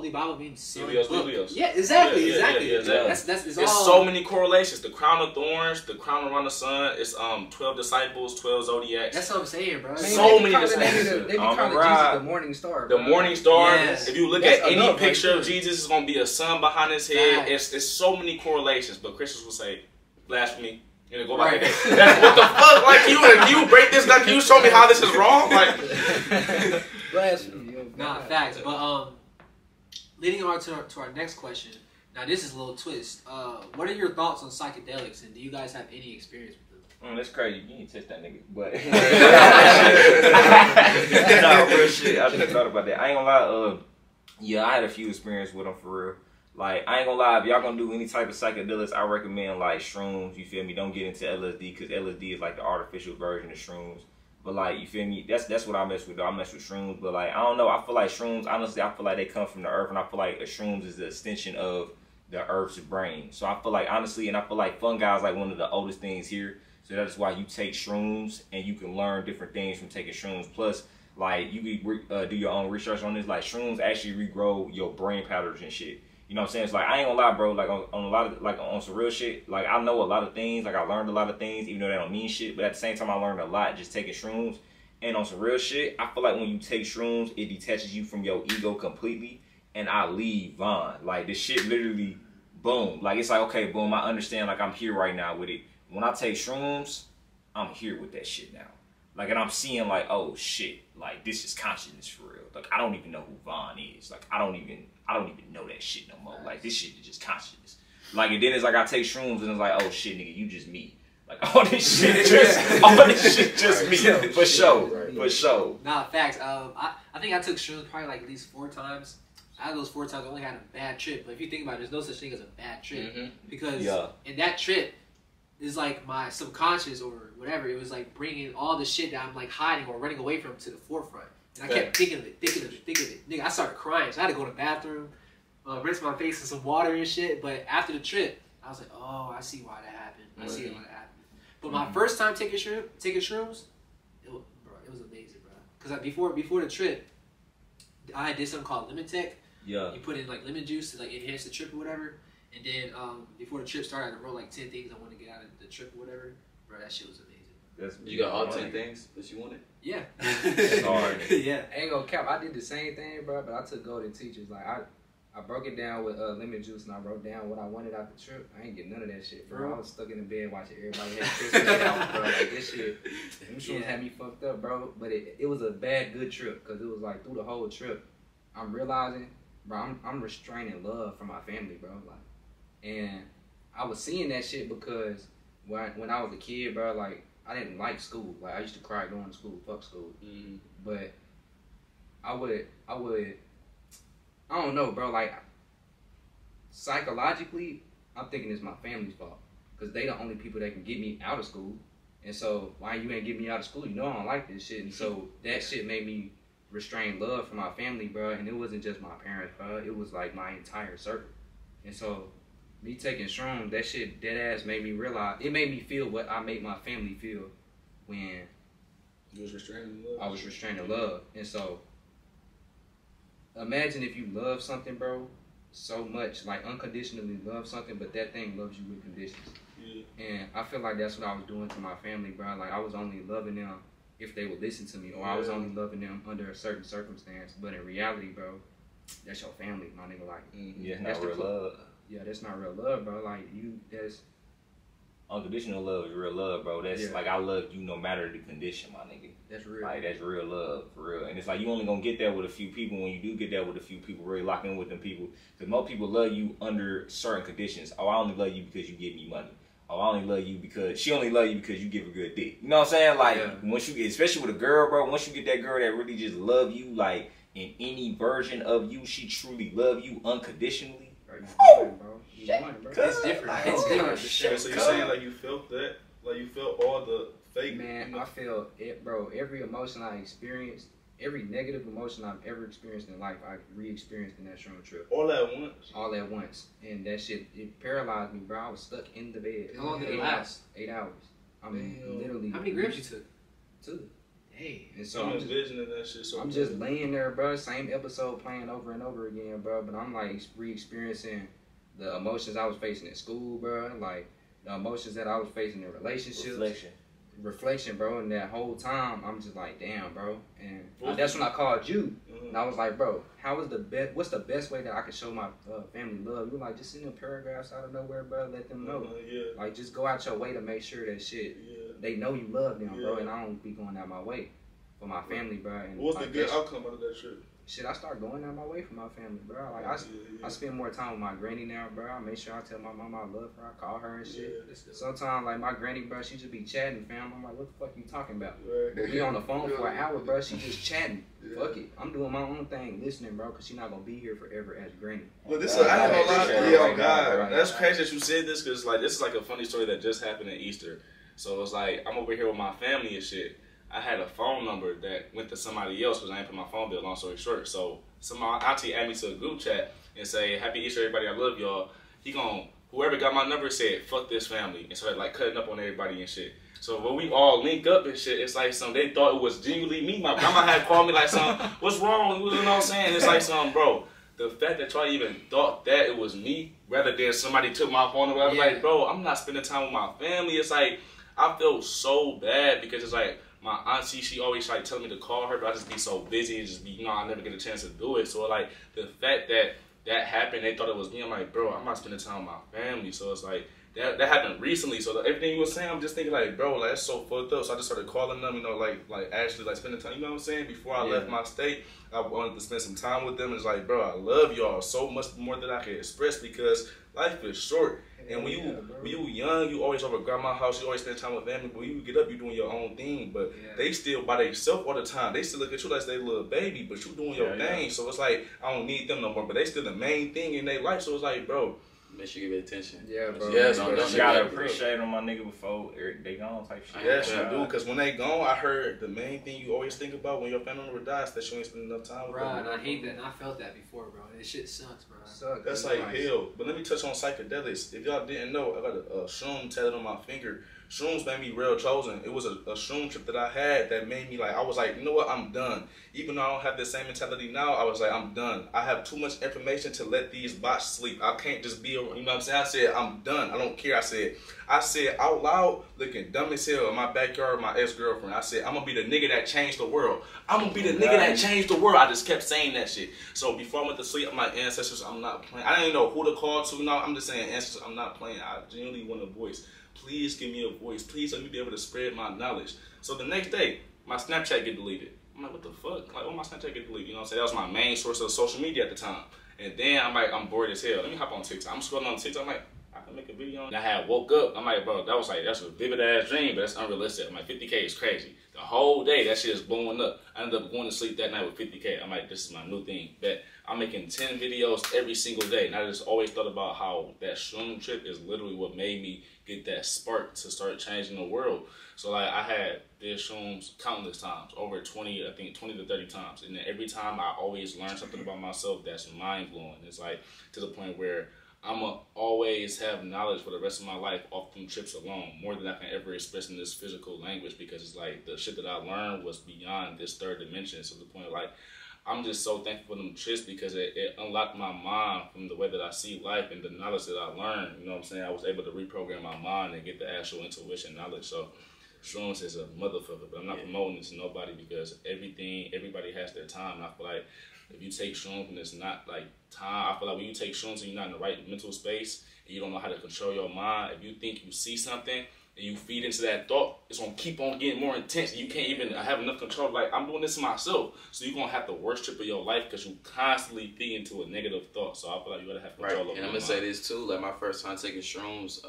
Bible means sun. Yeah, exactly. That's it's all. So many correlations. The crown of thorns, the crown around the sun. It's 12 disciples, 12 zodiacs. That's what I'm saying, bro. So many disciples. They be calling Jesus the morning star. The morning star. Yes. If you look at any picture of Jesus, it's gonna be a sun behind his head. It's so many correlations. But Christians will say blasphemy. And go right. That's what the fuck? Like you break this down. Can you show me how this is wrong? Like blasphemy. Nah, facts. But leading on to our next question. Now this is a little twist. What are your thoughts on psychedelics, and do you guys have any experience with them? That's crazy. You need to test that nigga. But no, real shit. I just thought about that. I ain't gonna lie. Yeah, I had a few experiences with them for real. Like, I ain't gonna lie, if y'all gonna do any type of psychedelics, I recommend, like, shrooms, you feel me? Don't get into LSD, because LSD is, like, the artificial version of shrooms. But, like, you feel me? That's what I mess with, though. I mess with shrooms. But, like, I don't know. I feel like shrooms, honestly, I feel like they come from the earth, and I feel like a shrooms is the extension of the earth's brain. So, I feel like, honestly, and I feel like fungi is, like, one of the oldest things here. So, that's why you take shrooms, and you can learn different things from taking shrooms. Plus, like, you can do your own research on this. Like, shrooms actually regrow your brain patterns and shit. You know what I'm saying? It's like, I ain't gonna lie, bro, like on a lot of, like on some real shit, like I know a lot of things, like I learned a lot of things, even though they don't mean shit, but at the same time I learned a lot just taking shrooms. And on some real shit, I feel like when you take shrooms, it detaches you from your ego completely, and I leave Von. Like this shit literally, boom. Like it's like, okay, boom, I understand, like I'm here right now with it. When I take shrooms, I'm here with that shit now. Like, and I'm seeing like, oh shit, like this is consciousness for real. Like I don't even know who Von is. Like I don't even know that shit no more. Like this shit is just consciousness. Like and then it's like I take shrooms and it's like, oh shit, nigga, you just me. Like all this shit just me. For sure. For sure. Nah, facts. I think I took shrooms probably like at least 4 times. Out of those 4 times I only had a bad trip. But if you think about it, there's no such thing as a bad trip. Because in that trip is like my subconscious or whatever, it was like bringing all the shit that I'm like hiding or running away from to the forefront. And I kept thinking of it. Nigga, I started crying. So I had to go to the bathroom, rinse my face in some water and shit. But after the trip, I was like, oh, I see why that happened. I see why that happened. But my first time taking shrooms, it was amazing, bro. Because before the trip, I did something called lemon tech. Yeah. You put in like lemon juice to like enhance the trip or whatever. And then before the trip started, I wrote like 10 things I wanted to get out of the trip or whatever. Bro, that shit was amazing. You got all 10 things that you wanted? Yeah. That's hard. Yeah. I ain't gonna cap. I did the same thing, bro, but I took golden teachers. Like I broke it down with lemon juice and I wrote down what I wanted out the trip. I ain't get none of that shit, bro. I was stuck in the bed watching everybody have Christmas shit out, bro. Like this shit, them shrooms had me fucked up, bro. But it was a bad good trip because it was like through the whole trip, I'm realizing, bro, I'm restraining love from my family, bro. Like, and I was seeing that shit because when I was a kid, bro, like, I didn't like school. Like, I used to cry going to school, fuck school. Mm-hmm. But I don't know, bro, like, psychologically, I'm thinking it's my family's fault. Because they the only people that can get me out of school. And so, why you ain't get me out of school? You know I don't like this shit. And so, that shit made me restrain love from my family, bro. And it wasn't just my parents, bro. It was, like, my entire circle. And so, me taking shrooms, that shit dead ass made me realize, it made me feel what I made my family feel when You was restraining love. I was restraining love. And so, imagine if you love something, bro, so much, like unconditionally love something, but that thing loves you with conditions. Yeah. And I feel like that's what I was doing to my family, bro. Like, I was only loving them if they would listen to me, or I was only loving them under a certain circumstance. But in reality, bro, that's your family, my nigga. Like, Yeah, it's that's not real love. Yeah, that's not real love, bro. Like, that's Unconditional love is real love, bro. That's like, I love you no matter the condition, my nigga. that's real. Like, that's real love, for real. And it's like, you only gonna get that with a few people. When you do get that with a few people, really lock in with them people. Because most people love you under certain conditions. Oh, I only love you because you give me money. Oh, I only love you because, she only love you because you give a good dick. You know what I'm saying? Like, once you get, especially with a girl, bro, once you get that girl that really just love you, like, in any version of you, she truly love you unconditionally. Bro, you won, bro. It's different. It's different. So you're saying like you felt that? Like you felt all the fake? Man, I feel it, bro. Every emotion I experienced, every negative emotion I've ever experienced in life, I re-experienced in that shroom trip. All at once? All at once. And that shit, it paralyzed me, bro. I was stuck in the bed. How long did it last? 8 hours. I mean, literally. How many grams you took? 2. Hey. And so I'm envisioning that shit. So I'm just laying there, bro. Same episode playing over and over again, bro. But I'm like re-experiencing the emotions I was facing in school, bro. Like the emotions that I was facing in relationships. Reflection, bro. And that whole time, I'm just like, damn, bro. And that's when I called you. And I was like, bro, what's the best way that I can show my family love? You were like, just send them paragraphs out of nowhere, bro. Let them know. Like, just go out your way to make sure that shit. They know you love them, bro. And I don't be going out my way for my family, bro. And what was the good outcome out of that trip? Shit, I start going out my way for my family, bro. Like, I spend more time with my granny now, bro. I make sure I tell my mama I love her. I call her and shit. Sometimes, like, my granny, bro, she just be chatting, fam. I'm like, what the fuck you talking about? We on the phone for an hour, bro. She just chatting. Fuck it. I'm doing my own thing, listening, bro, because she not going to be here forever as granny. But this, I ain't gonna lie to you, oh God. That's crazy that you said this, because, like, this is, like, a funny story that just happened at Easter. So it's like, I'm over here with my family and shit. I had a phone number that went to somebody else because I ain't put my phone bill, long story short. So my auntie added me to a group chat and say, happy Easter, everybody, I love y'all. Whoever got my number said, fuck this family. And started like cutting up on everybody and shit. So when we all link up and shit, it's like they thought it was genuinely me. My grandma had called me like what's wrong? You know what I'm saying? It's like bro, the fact that y'all even thought that it was me rather than somebody took my phone away. I was like, bro, I'm not spending time with my family. It's like, I felt so bad because it's like, my auntie, she always like telling me to call her, but I just be so busy and just be, I never get a chance to do it. So like the fact that happened, they thought it was me. I'm like, bro, I'm not spending time with my family. So it's like that happened recently. So everything you were saying, I'm just thinking like, bro, like that's so fucked up. So I just started calling them, like actually like spending time. You know what I'm saying? Before I left my state, I wanted to spend some time with them. It's like, bro, I love y'all so much more than I can express because life is short. And when you young, you always over at grandma's house, you always spend time with family. But when you get up, you doing your own thing. But they still by themselves all the time. They still look at you like they little baby, but you doing your thing. So it's like, I don't need them no more. But they still the main thing in their life. So it's like, bro, make sure you give it attention. Yeah, bro. Yeah, you gotta appreciate them, my nigga, before they gone type shit. Yes, you do. Because when they gone, I heard the main thing you always think about when your family member dies that you ain't spending enough time with them. Right, I hate that. And I felt that before, bro. This shit sucks, bro. That's like hell. But let me touch on psychedelics. If y'all didn't know, I got a shroom tatted on my finger. Shrooms made me RellChosen. It was a shroom trip that I had that made me like, I was like, you know what, I'm done. Even though I don't have the same mentality now, I was like, I'm done. I have too much information to let these bots sleep. I can't just be, you know what I'm saying? I said, I'm done. I don't care. I said out loud, looking dumb as hell in my backyard, my ex-girlfriend. I said, I'm going to be the nigga that changed the world. I'm going to be the nigga that changed the world. I just kept saying that shit. So before I went to sleep, I'm like, ancestors, I'm not playing. I didn't even know who to call to. No, I'm just saying, ancestors, I'm not playing. I genuinely want a voice. Please give me a voice. Please let me be able to spread my knowledge. So the next day, my Snapchat get deleted. I'm like, what the fuck? Like, oh, my Snapchat get deleted. You know what I'm saying? That was my main source of social media at the time. And then I'm like, I'm bored as hell. Let me hop on TikTok. I'm scrolling on TikTok. I'm like, I can make a video. And I had woke up. I'm like, bro, that's a vivid ass dream, but that's unrealistic. I'm like, 50K is crazy. The whole day, that shit is blowing up. I ended up going to sleep that night with 50K. I'm like, this is my new thing. But I'm making 10 videos every single day. And I just always thought about how that shroom trip is literally what made me get that spark to start changing the world. So like I had did shrooms countless times, over 20, I think 20 to 30 times. And then every time I always learn something about myself that's mind blowing. It's like to the point where I'ma always have knowledge for the rest of my life off them trips alone, more than I can ever express in this physical language, because it's like the shit that I learned was beyond this third dimension. So the point of like, I'm just so thankful for them trips because it unlocked my mind from the way that I see life and the knowledge that I learned. You know what I'm saying? I was able to reprogram my mind and get the actual intuition knowledge. So shrooms is a motherfucker, but I'm not promoting this to nobody because everybody has their time. And I feel like if you take shrooms and it's not like time, I feel like when you take shrooms and you're not in the right mental space and you don't know how to control your mind, if you think you see something and you feed into that thought, it's gonna keep on getting more intense. You can't even have enough control. Like, I'm doing this myself, so you're gonna have the worst trip of your life because you constantly feed into a negative thought. So I feel like you gotta have control over And I'm your gonna say mind. this too, like my first time taking shrooms,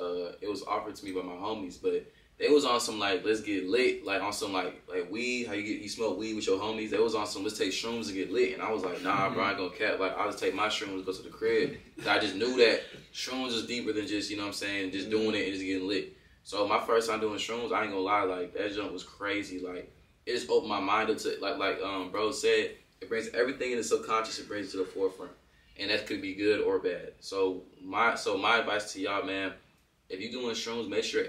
it was offered to me by my homies, but they was on some like, let's get lit, like on some like weed, how you smoke weed with your homies. They was on some, let's take shrooms and get lit. And I was like, nah, bro, I ain't gonna cap. Like, I'll just take my shrooms and go to the crib. I just knew that shrooms is deeper than just, you know what I'm saying, just doing it and just getting lit. So my first time doing shrooms, I ain't gonna lie, like that jump was crazy. Like, it just opened my mind up to, like bro said, it brings everything in the subconscious, it brings it to the forefront. And that could be good or bad. So my advice to y'all, man, if you're doing shrooms, make sure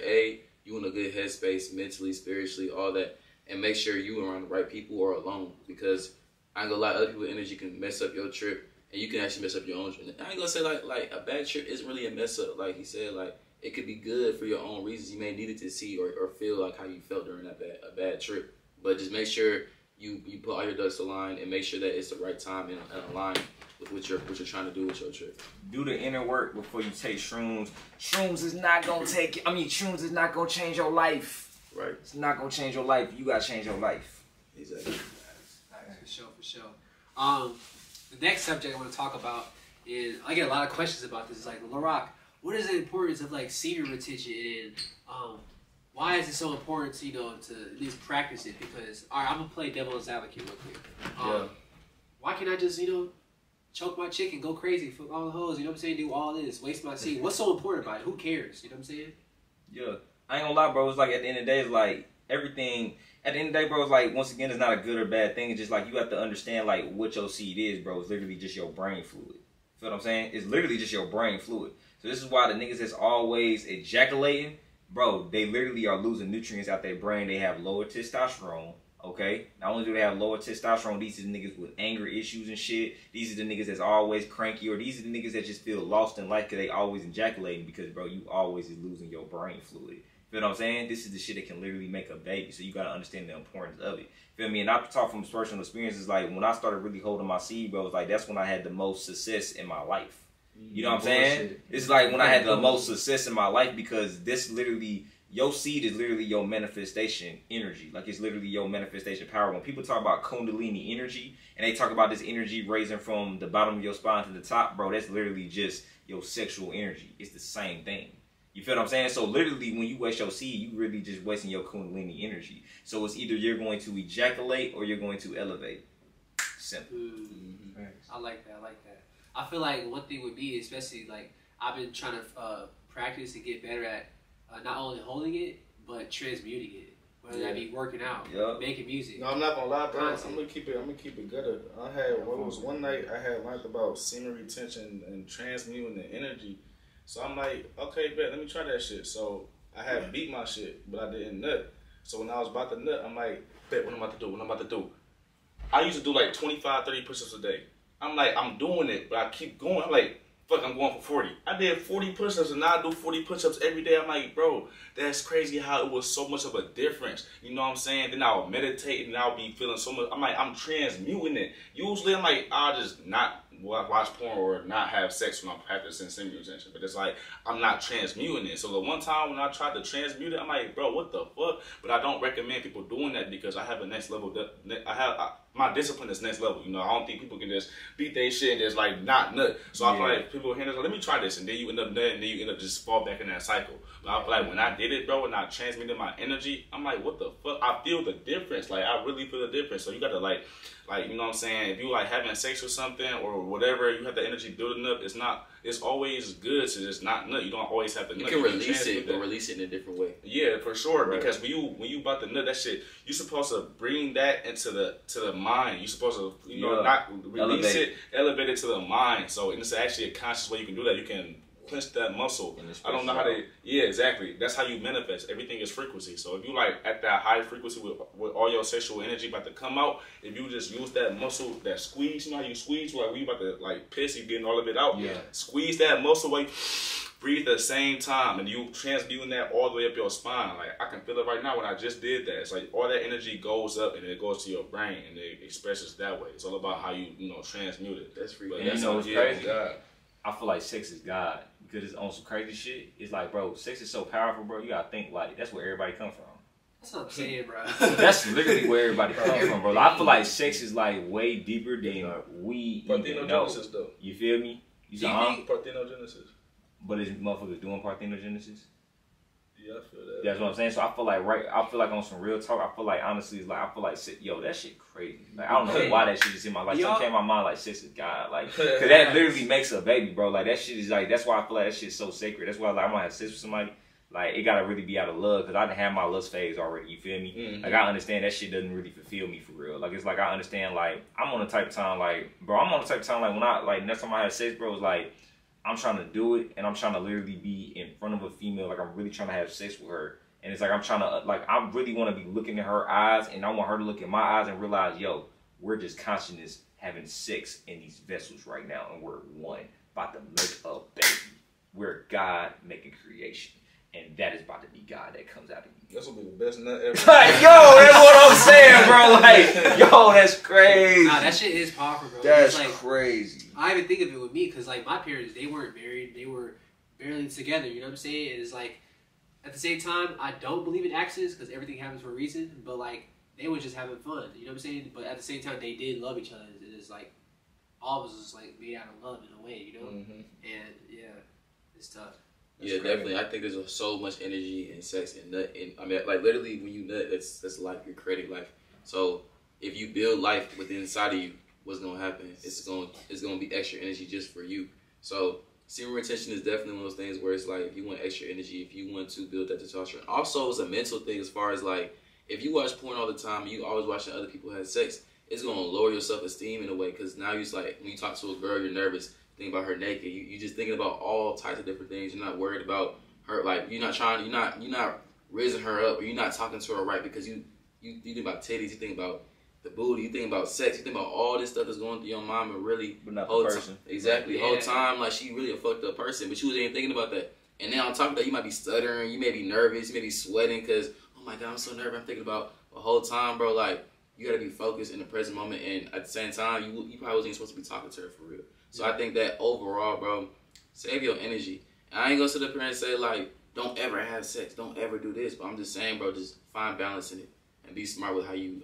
you in a good headspace, mentally, spiritually, all that, and make sure you around the right people or alone, because I ain't gonna lie, other people's energy can mess up your trip, and you can actually mess up your own trip. I ain't gonna say like a bad trip isn't really a mess up. Like he said, like it could be good for your own reasons. You may need it to see or feel like how you felt during a bad trip, but just make sure you put all your ducks aligned and make sure that it's the right time and aligned with what you're trying to do with your trip. Do the inner work before you take shrooms. Shrooms is not gonna shrooms is not gonna change your life. Right. It's not gonna change your life. You gotta change your life. Exactly. For sure. The next subject I want to talk about is, I get a lot of questions about this. It's like, Larock, what is the importance of like semen retention, and why is it so important to, to at least practice it? Because, all right, I'm gonna play devil's advocate real quick. Why can't I just, choke my chick and go crazy, fuck all the hoes, you know what I'm saying? Do all this, waste my seed. What's so important about it? Who cares? You know what I'm saying? Yeah. I ain't gonna lie, bro. It's like at the end of the day, it's like everything. At the end of the day, bro, it's like, once again, it's not a good or bad thing. It's just like you have to understand like what your seed is, bro. It's literally just your brain fluid. Feel what I'm saying? It's literally just your brain fluid. So this is why the niggas that's always ejaculating, bro, they literally are losing nutrients out their brain. They have lower testosterone. Okay, not only do they have lower testosterone, these are the niggas with anger issues and shit. These are the niggas that's always cranky, or these are the niggas that just feel lost in life because they always ejaculating, because, bro, you always is losing your brain fluid. Feel what I'm saying? This is the shit that can literally make a baby, so you gotta understand the importance of it. Feel me? And I talk from personal experiences. Like, when I started really holding my seed, bro, it's like that's when I had the most success in my life. You know what I'm saying? It's like when I had the most success in my life, because this literally, your seed is literally your manifestation energy. Like, it's literally your manifestation power. When people talk about Kundalini energy, and they talk about this energy raising from the bottom of your spine to the top, bro, that's literally just your sexual energy. It's the same thing. You feel what I'm saying? So literally, when you waste your seed, you really just wasting your Kundalini energy. So it's either you're going to ejaculate or you're going to elevate. Simple. I like that. I feel like one thing would be, especially like I've been trying to practice and get better at not only holding it, but transmuting it. Whether that be working out, making music. No, I'm not gonna lie, bro. I'm gonna keep it gutter. I had one night I had learned about semen retention and transmuting the energy. So I'm like, okay, bet, let me try that shit. So I had beat my shit, but I didn't nut. So when I was about to nut, I'm like, bet, what I'm about to do? I used to do like 25, 30 push-ups a day. I'm like, I'm doing it, but I keep going. I'm like, fuck, I'm going for 40. I did 40 push-ups, and now I do 40 push-ups every day. I'm like, bro, that's crazy how it was so much of a difference. You know what I'm saying? Then I'll meditate, and I'll be feeling so much. I'm like, I'm transmuting it. Usually, I'm like, I'll just not watch porn or not have sex when I'm practicing semen retention. But it's like, I'm not transmuting it. So the one time when I tried to transmute it, I'm like, bro, what the fuck? But I don't recommend people doing that because I have a next level. My discipline is next level. You know, I don't think people can just beat their shit and just like not nut. So I feel like people here, let me try this, and then you end up nutting, and then you end up just fall back in that cycle. But I feel like when I did it, bro, when I transmitted my energy, I'm like, what the fuck? I feel the difference. Like, I really feel the difference. So you gotta like, you know what I'm saying? If you like having sex or something or whatever, you have the energy building up. It's always good to just not nut. You don't always have to nut. You can release it, but release it in a different way. Yeah, for sure. Right. Because when you about to nut that shit, you're supposed to bring that into the mind. You're supposed to, you know, not release elevate it to the mind. So and it's actually a conscious way you can do that. You can clench that muscle. I don't know how to. Yeah, exactly. That's how you manifest. Everything is frequency. So if you like at that high frequency with all your sexual energy about to come out, if you just use that muscle, that squeeze, you know how you squeeze, like when you about to like piss, you getting all of it out. Yeah. Squeeze that muscle while you breathe at the same time, and you transmuting that all the way up your spine. Like I can feel it right now when I just did that. It's like all that energy goes up and it goes to your brain and it expresses that way. It's all about how you transmute it. That's free. And you know what's crazy? I feel like sex is God because it's on some crazy shit. It's like, bro, sex is so powerful, bro. You gotta think like that's where everybody come from. That's what I'm saying, bro. That's literally where everybody comes from, bro. I feel like sex is like way deeper than we even know. Though. You feel me? You say, parthenogenesis. But is motherfuckers doing parthenogenesis? Yeah, I feel that. That's what I'm saying. So I feel like on some real talk, I feel like honestly, it's like I feel like yo, that shit crazy. Like I don't know why that shit is in my life. Something came in my mind like sex is God, like cause that literally makes a baby, bro. Like that shit is like that's why I feel like that shit's so sacred. That's why like I'm gonna have sex with somebody. Like it gotta really be out of love, cause I done had my lust phase already. You feel me? Mm-hmm. Like I understand that shit doesn't really fulfill me for real. Like it's like I understand like I'm on the type of time like bro, I'm on the type of time like when I like next time I have sex, bro, it's like I'm trying to do it and I'm trying to literally be in front of a female, like I'm really trying to have sex with her. And it's like I'm trying to, like, I really want to be looking in her eyes and I want her to look in my eyes and realize, yo, we're just consciousness having sex in these vessels right now and we're one, about to make a baby. We're God making creation. And that is about to be God that comes out of you. That's gonna be the best nut ever. Like, yo, that's what I'm saying, bro. Like, yo, that's crazy. Nah, that shit is powerful, bro. That's like, crazy. I even think of it with me, because, like, my parents, they weren't married. They were barely together, you know what I'm saying? And it's like, at the same time, I don't believe in accidents, because everything happens for a reason. But, like, they were just having fun, you know what I'm saying? But at the same time, they did love each other. It's like, all of us was, like, made out of love in a way, you know? Mm-hmm. And, yeah, it's tough. Yeah, definitely. I think there's so much energy in sex and nut. And I mean, like literally, when you nut, that's life. You're creating life. So if you build life within inside of you, what's gonna happen? It's gonna be extra energy just for you. So semen retention is definitely one of those things where it's like if you want extra energy, if you want to build that testosterone. Also, it's a mental thing as far as like if you watch porn all the time, you always watching other people have sex. It's gonna lower your self-esteem in a way because now you're like when you talk to a girl, you're nervous. Think about her naked. You just thinking about all types of different things. You're not worried about her. Like you're not raising her up, or you're not talking to her right because you think about titties. You think about the booty. You think about sex. You think about all this stuff that's going through your mind, but really, but not the person. Exactly. Yeah. Whole time, like she really a fucked up person, but you wasn't even thinking about that. And then on top of that, you might be stuttering. You may be nervous. You may be sweating because oh my god, I'm so nervous. I'm thinking about the whole time, bro. Like you gotta be focused in the present moment, and at the same time, you probably wasn't supposed to be talking to her for real. So I think that overall, bro, save your energy. And I ain't gonna sit up here and say like, don't ever have sex, don't ever do this. But I'm just saying, bro, just find balance in it and be smart with how you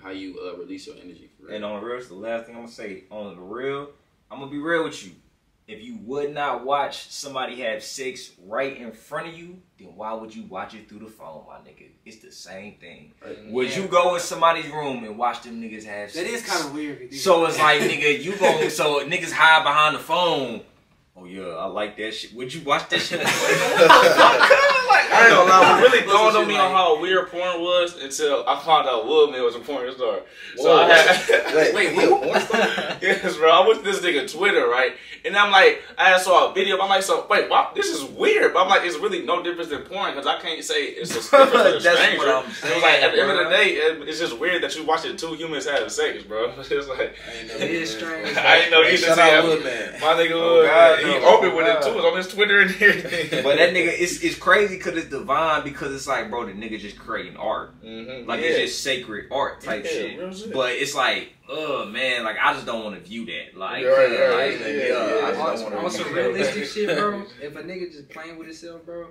release your energy. For real. And on the real, the last thing I'm gonna say on the real, I'm gonna be real with you. If you would not watch somebody have sex right in front of you, then why would you watch it through the phone, my nigga? It's the same thing. Would you go in somebody's room and watch them niggas have sex? That is kind of weird. So it's like, nigga, so niggas hide behind the phone. Oh yeah, I like that shit. Would you watch that shit? I ain't gonna lie, it really dawned on me on how weird porn was until I found out Woodman was a porn star. So I had wait, what? Yes, bro. I went to this nigga Twitter, right? And I'm like, I saw a video. I'm like, so wait, wow, this is weird. But I'm like, it's really no difference than porn because I can't say it's a difference than a stranger. It was like at the end of the day, it's just weird that you watching two humans have sex, bro. It's like it is strange. I didn't know he should say my nigga Wood. He opened with it too. It's on his Twitter and everything. But that nigga, it's crazy because it's divine because it's like, bro, the nigga just creating art. Mm-hmm. Like it's just sacred art type shit. But it's like, man, like I just don't want to view that. Like, I just don't want On to some view realistic that. shit, bro. If a nigga just playing with himself, bro,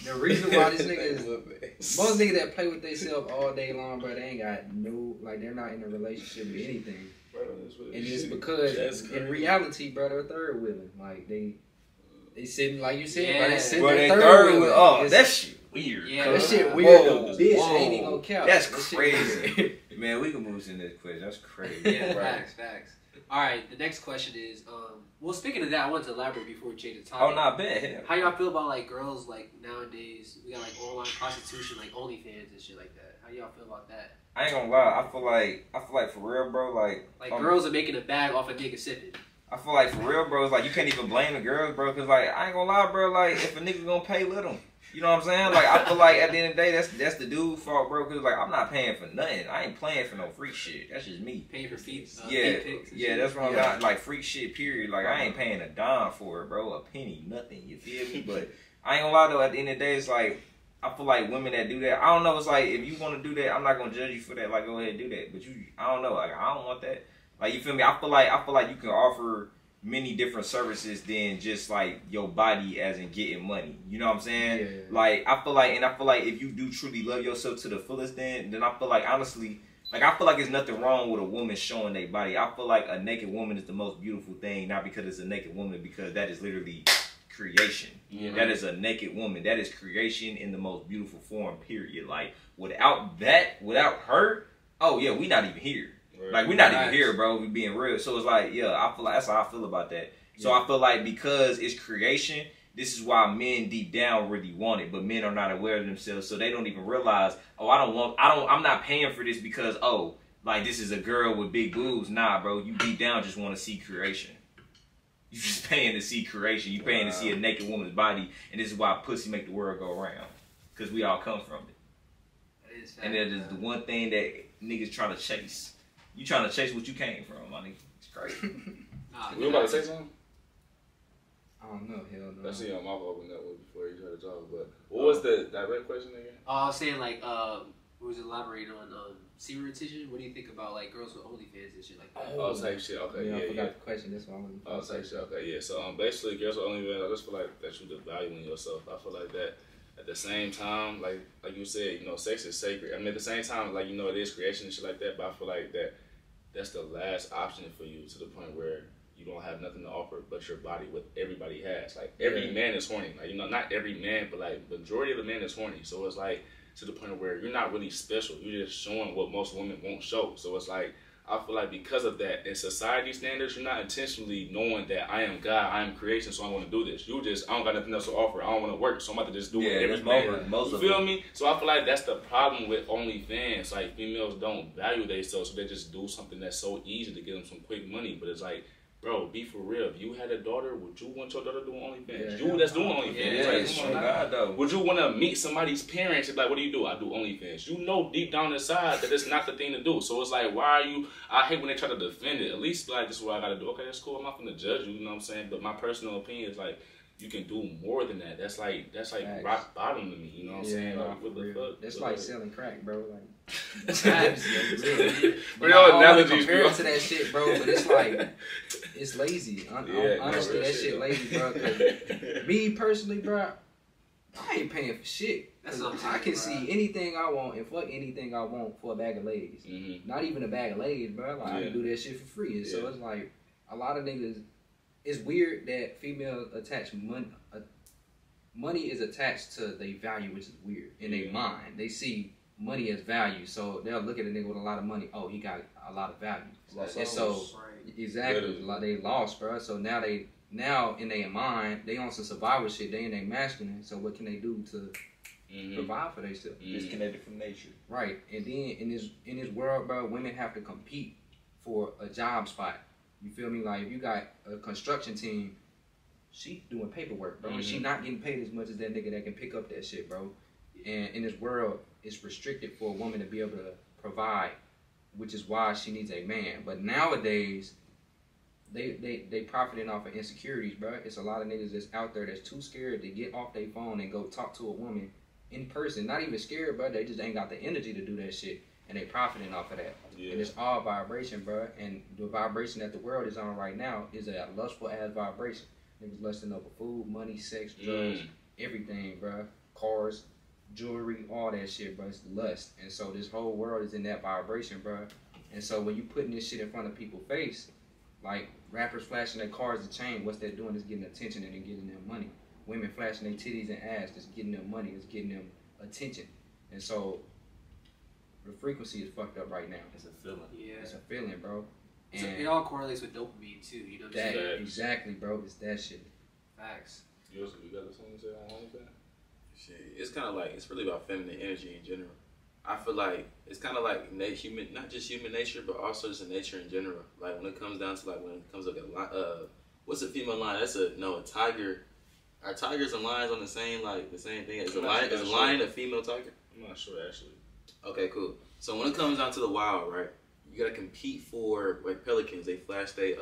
the reason why this nigga is most niggas that play with themselves all day long, bro, they ain't got no, like they're not in a relationship with anything. And it's because in reality, bro, they're third wheeling. Like they sitting, like you said, bro, they sitting Bro, there they third wheeling. wheeling. Oh, that shit weird. Yeah, That shit Whoa, weird though. Bitch, whoa. ain't even gonna count. That's That shit crazy. weird. Man, we can move in this quiz. That's crazy. Yeah, facts. All right, the next question is, well, speaking of that, I wanted to elaborate before we change the topic. Oh, not bad. How y'all feel about like girls like nowadays? We got like online prostitution, like OnlyFans and shit like that. How y'all feel about that? I ain't gonna lie. I feel like for real, bro. Like Girls are making a bag off a nigga sipping. I feel like for real, bro. It's like you can't even blame the girls, bro. Cause like I ain't gonna lie, bro. Like if a nigga gonna pay, let him. You know what I'm saying? Like I feel like at the end of the day, that's the dude's fault, bro. Cause like I'm not paying for nothing. I ain't playing for no freak shit. That's just me. Paying for feet. Yeah, feet pics and yeah. shit. That's what I'm not like freak shit. Period. Like I ain't paying a dime for it, bro. A penny, nothing. You feel me? But I ain't gonna lie though. At the end of the day, it's like I feel like women that do that. I don't know. It's like if you want to do that, I'm not gonna judge you for that. Like go ahead and do that. But I don't know. Like I don't want that. Like you feel me? I feel like you can offer many different services than just like your body as in getting money. You know what I'm saying? Yeah. Like I feel like if you do truly love yourself to the fullest, then I feel like honestly, like I feel like there's nothing wrong with a woman showing their body. I feel like a naked woman is the most beautiful thing, not because it's a naked woman, because that is literally creation. Mm-hmm. That is a naked woman. That is creation in the most beautiful form. Period. Like without her, oh yeah, we not even here. Like we're not even here, bro. We being real. So it's like, yeah, I feel like that's how I feel about that. So I feel like because it's creation, this is why men deep down really want it, but men are not aware of themselves, so they don't even realize, oh, I'm not paying for this because like this is a girl with big boobs. Nah, bro, you deep down just want to see creation. You just paying to see creation. You paying to see a naked woman's body, and this is why pussy make the world go around, because we all come from it. And that is the one thing that niggas try to chase. You trying to chase what you came from, money. It's crazy. You about to say something? I don't know, hell no. Let's see your mouth open that way before you try to talk. But what was the direct question again? I was saying like, we was elaborating on semen retention. What do you think about like girls with OnlyFans and shit like that? Oh, type shit. Okay, I yeah. forgot the question. That's why I'm Oh, type shit. Okay, yeah. So basically, girls with OnlyFans, I just feel like that you devaluing yourself. I feel like that. At the same time, like you said, you know, sex is sacred. I mean, at the same time, like, you know, it is creation and shit like that. But I feel like that's the last option for you, to the point where you don't have nothing to offer but your body, what everybody has. Like every man is horny. Like, you know, not every man, but like majority of the men is horny. So it's like to the point where you're not really special. You're just showing what most women won't show. So it's like, I feel like because of that, in society standards, you're not intentionally knowing that I am God, I am creation, so I want to do this. You just, I don't got nothing else to offer. I don't want to work, so I'm about to just do it. Every man. You feel me? So I feel like that's the problem with OnlyFans. Like, females don't value themselves, so they just do something that's so easy to get them some quick money. But it's like, bro, be for real. If you had a daughter, would you want your daughter doing OnlyFans? You that's doing OnlyFans. Would you want to meet somebody's parents and be like, what do you do? I do OnlyFans. You know deep down inside that it's not the thing to do. So it's like, why are you, I hate when they try to defend it. At least like, this is what I got to do. Okay, that's cool. I'm not going to judge you, you know what I'm saying? But my personal opinion is like, you can do more than that. That's like rock bottom to me, you know what I'm saying? Like, what the fuck? That's like selling crack, bro. Like, real analogies, compare it to that shit, bro. But it's like, it's lazy. Honestly, that shit lazy, bro. Cause me personally, bro, I ain't paying for shit. I can see anything I want and fuck anything I want for a bag of legs. Mm-hmm. Not even a bag of legs, bro. Like, I can do that shit for free. And so it's like, a lot of niggas, it's weird that females attach money. Money is attached to their value, which is weird. In their mind, they see money as value, so they'll look at a nigga with a lot of money. Oh, he got a lot of value. And so, exactly, they lost, bro. So now in their mind, they on some survival shit. They in their masculine. So what can they do to provide for themselves? Disconnected from nature, right? And then in this world, bro, women have to compete for a job spot. You feel me? Like, if you got a construction team, she doing paperwork, bro. And she not getting paid as much as that nigga that can pick up that shit, bro. And in this world, it's restricted for a woman to be able to provide, which is why she needs a man. But nowadays, they profiting off of insecurities, bro. It's a lot of niggas that's out there that's too scared to get off their phone and go talk to a woman in person. Not even scared, bro. They just ain't got the energy to do that shit. and they profiting off of that. Yeah. And it's all vibration, bro. And the vibration that the world is on right now is a lustful ass vibration. Niggas lusting over food, money, sex, drugs, everything, bro. Cars, jewelry, all that shit, bro. It's lust. And so this whole world is in that vibration, bro. And so when you putting this shit in front of people's face, like rappers flashing their cars and chain, what's that doing is getting attention and then getting them money. Women flashing their titties and ass, that's getting them money, it's getting them attention. And so the frequency is fucked up right now. It's a feeling. Yeah. It's a feeling, bro. And So it all correlates with dopamine too. You know what I'm that, saying? exactly, bro. It's that shit. Facts. You got something to say on OnlyFans? Shit, it's kind of like, it's really about feminine energy in general. I feel like it's kind of like human, not just human nature, but also just a nature in general. Like when it comes down to when it comes to what's a female lion? That's a tiger. Are tigers and lions on the same thing? Is a lion a female tiger? I'm not sure actually. Okay, cool. So when it comes down to the wild, right? You gotta compete for like pelicans. They flash they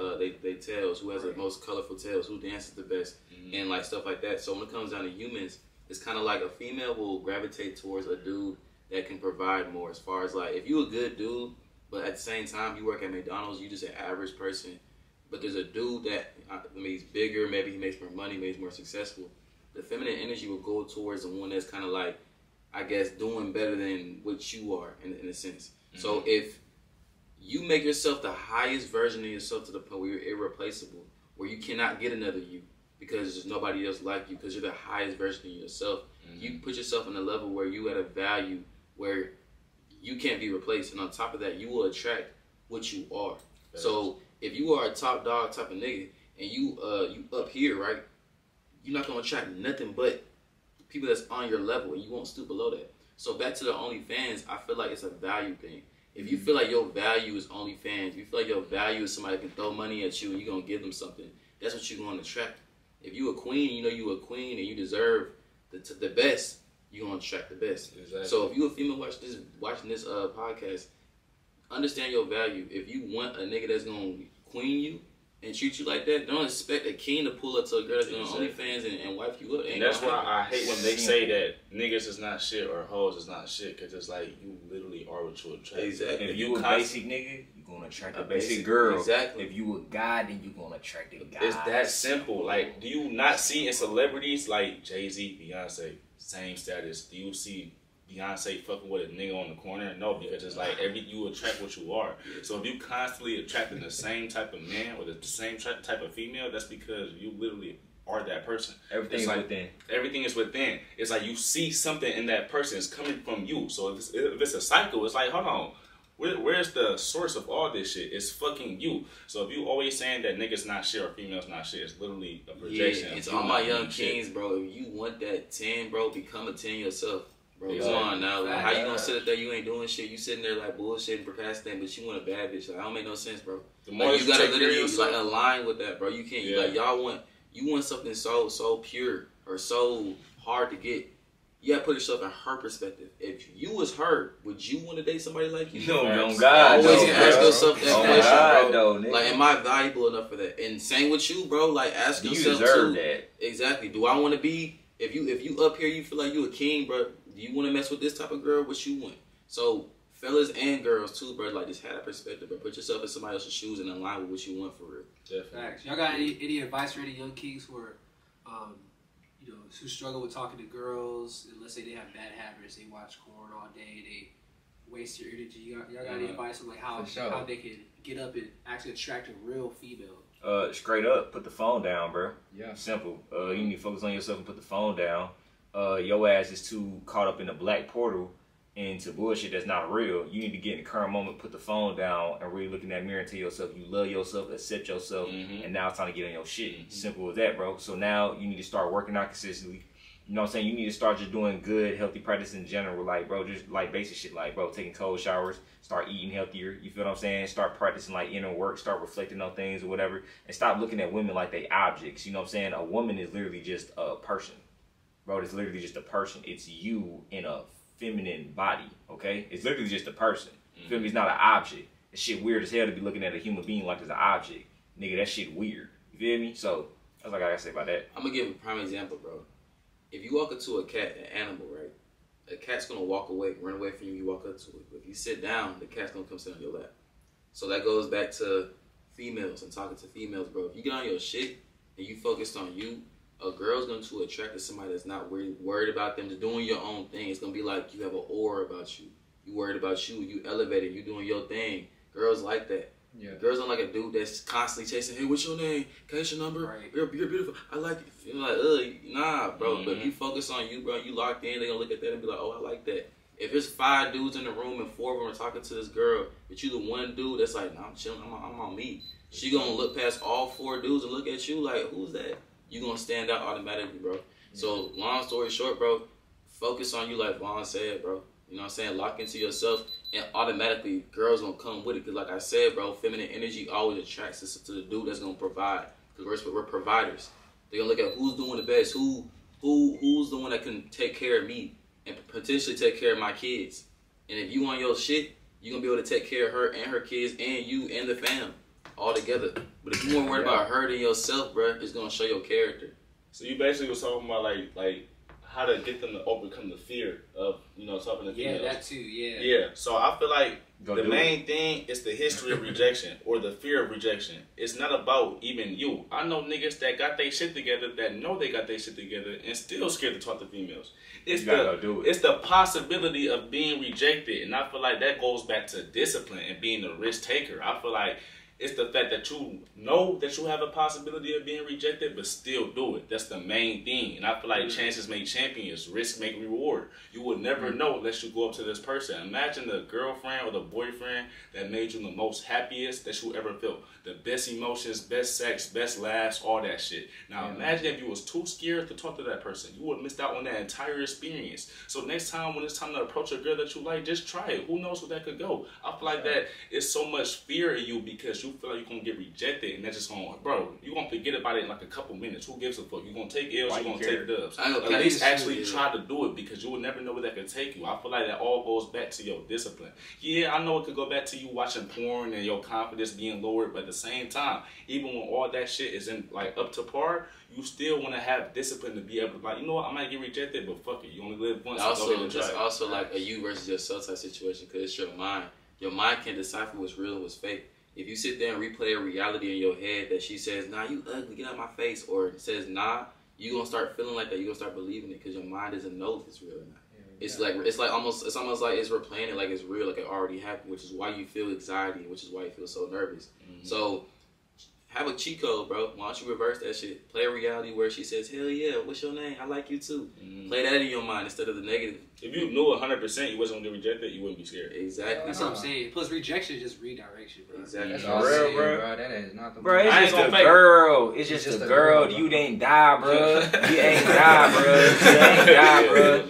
tails. Who has the most colorful tails? Who dances the best? And like stuff like that. So when it comes down to humans, it's kind of like a female will gravitate towards a dude that can provide more. As far as like, if you a good dude, but at the same time you work at McDonald's, you just an average person. But there's a dude that he's bigger, maybe he makes more money, maybe he's more successful. The feminine energy will go towards the one that's kind of like, I guess, doing better than what you are in a sense. So if you make yourself the highest version of yourself to the point where you're irreplaceable, where you cannot get another you because there's nobody else like you, because you're the highest version of yourself, you put yourself in a level where you at a value where you can't be replaced. And on top of that, you will attract what you are. So if you are a top dog type of nigga and you up here, right, you're not gonna attract nothing but people that's on your level, and you won't stoop below that. So back to the OnlyFans, I feel like it's a value thing. If you feel like your value is OnlyFans, if you feel like your value is somebody that can throw money at you and you're gonna give them something, that's what you're gonna attract. If you a queen, you know you a queen and you deserve the best, you're gonna attract the best. Exactly. So if you a female watching this podcast, understand your value. If you want a nigga that's gonna queen you and treat you like that, don't expect a king to pull up to a girl that's doing OnlyFans and wipe you up. And that's why I hate when they say that niggas is not shit or hoes is not shit, because it's like you literally are what you attract. Exactly. If you a basic nigga, you're gonna attract a basic girl. Exactly. If you a guy, then you're gonna attract a guy. It's that simple. Like, do you not see in celebrities like Jay-Z, Beyonce, same status? Do you see Beyonce fucking with a nigga on the corner? No, because it's like you attract what you are. So if you constantly attracting the same type of man or the same type of female, that's because you literally are that person. Everything is within. Everything is within. It's like you see something in that person. It's coming from you. So if it's a cycle, it's like, hold on. Where's the source of all this shit? It's fucking you. So if you always saying that niggas not shit or females not shit, it's literally a projection. Yeah, it's all my young kings, bro. If you want that 10, bro, become a 10 yourself. Bro, come on now. Like, how you gonna sit up there? You ain't doing shit. You sitting there like bullshitting, procrastinating, but you want a bad bitch. Like, that don't make no sense, bro. The more like, you gotta literally like align with that, bro. You can't. You, like, you want something so pure or so hard to get. You gotta put yourself in her perspective. If you was her, would you want to date somebody like you? No, God. Always ask yourself that question, bro. Nigga. Like, am I valuable enough for that? And same with you, bro. Like, ask yourself you deserve too. That. Exactly. Do I want to be? If you up here, you feel like you a king, bro. Do you want to mess with this type of girl? What you want? So, fellas and girls too, bro. Like, just have that perspective, bro. Put yourself in somebody else's shoes and align with what you want for real. Definitely. Facts. Y'all got any advice for any young kings who are, who struggle with talking to girls? And let's say they have bad habits. They watch porn all day. They waste your energy. Y'all got any advice on like how they can get up and actually attract a real female? Straight up, put the phone down, bro. Yeah. Simple. You need to focus on yourself and put the phone down. Your ass is too caught up in the black portal into bullshit that's not real. You need to get in the current moment, put the phone down, and really look in that mirror and tell yourself you love yourself, accept yourself, and now it's time to get on your shit. Simple as that, bro. So now you need to start working out consistently. You know what I'm saying? You need to start just doing good, healthy practice in general. Like, bro, just like basic shit. Like, bro, taking cold showers, start eating healthier. You feel what I'm saying? Start practicing like inner work, start reflecting on things or whatever, and stop looking at women like they objects. You know what I'm saying? A woman is literally just a person. Bro, it's literally just a person. It's you in a feminine body, okay? It's literally just a person. Feel me? It's not an object. It's shit weird as hell to be looking at a human being like it's an object. Nigga, that shit weird. You feel me? So, that's what I gotta say about that. I'm gonna give a prime example, bro. If you walk into an animal, right? a cat's gonna walk away, run away from you. You walk up to it. But if you sit down, the cat's gonna come sit on your lap. So that goes back to females and talking to females, bro. If you get on your shit and you focused on you, a girl's going to attract to somebody that's not worried about them, just doing your own thing. It's gonna be like you have an aura about you. You worried about you. You elevated. You doing your thing. Girls like that. Yeah. Girls don't like a dude that's constantly chasing. Hey, what's your name? Can I get your number? Right. You're beautiful. I like it. You're like, nah, bro. But if you focus on you, bro, you locked in. They gonna look at that and be like, oh, I like that. If there's 5 dudes in the room and 4 of them are talking to this girl, but you the one dude that's like, nah, I'm chilling. I'm on me. She gonna look past all 4 dudes and look at you like, who's that? You gonna stand out automatically, bro. Yeah. So long story short, bro, focus on you like Vaughn said, bro. You know what I'm saying? Lock into yourself, and automatically girls gonna come with it. Cause like I said, bro, feminine energy always attracts us to the dude that's gonna provide. Cause we're providers. They're gonna look at who's doing the best, who's the one that can take care of me and potentially take care of my kids. And if you on your shit, you're gonna be able to take care of her and her kids and you and the fam all together. But if you more worried about her than yourself, bro, it's gonna show your character. So you basically was talking about like how to get them to overcome the fear of, you know, talking to females. Yeah, that too, yeah. Yeah, so I feel like the main thing is the history of rejection or the fear of rejection. It's not about even you. I know niggas that got their shit together, that know they got their shit together, and still scared to talk to females. It's the possibility of being rejected, and I feel like that goes back to discipline and being a risk taker. I feel like it's the fact that you know that you have a possibility of being rejected, but still do it. That's the main thing. And I feel like chances make champions, risk make reward. You would never know unless you go up to this person. Imagine the girlfriend or the boyfriend that made you the most happiest that you ever felt. The best emotions, best sex, best laughs, all that shit. Now imagine if you was too scared to talk to that person. You would have missed out on that entire experience. So next time when it's time to approach a girl that you like, just try it. Who knows where that could go? I feel like that it's so much fear in you because you feel like you're going to get rejected, and that's just going, bro, you're going to forget about it in like a couple minutes. Who gives a fuck? You're going to take L's, you're going to take dubs. At least actually try to do it, because you will never know where that could take you. I feel like that all goes back to your discipline. Yeah, I know it could go back to you watching porn and your confidence being lowered, but at the same time, even when all that shit is in like up to par, you still want to have discipline to be able to, like, you know what, I might get rejected, but fuck it, you only live once. Also, it's also like a you versus yourself type situation, because it's your mind. Your mind can decipher what's real and what's fake. If you sit there and replay a reality in your head that she says, nah, you ugly, get out my face, or says, nah, you gonna start feeling like that. You gonna start believing it, because your mind doesn't know if it's real or not. It's almost like it's replaying it like it's real, like it already happened, which is why you feel anxiety, which is why you feel so nervous. So have a cheat code, bro. Why don't you reverse that shit? Play a reality where she says, hell yeah, what's your name? I like you too. Play that in your mind instead of the negative. If you knew 100% you wasn't going to get rejected, you wouldn't be scared. Exactly. That's what I'm saying. Plus, rejection is just redirection, bro. Exactly. That's all real, bro. That is not the bro, it's just a girl. It's just a girl. You ain't die, bro. You ain't die, bro. You ain't die, bro.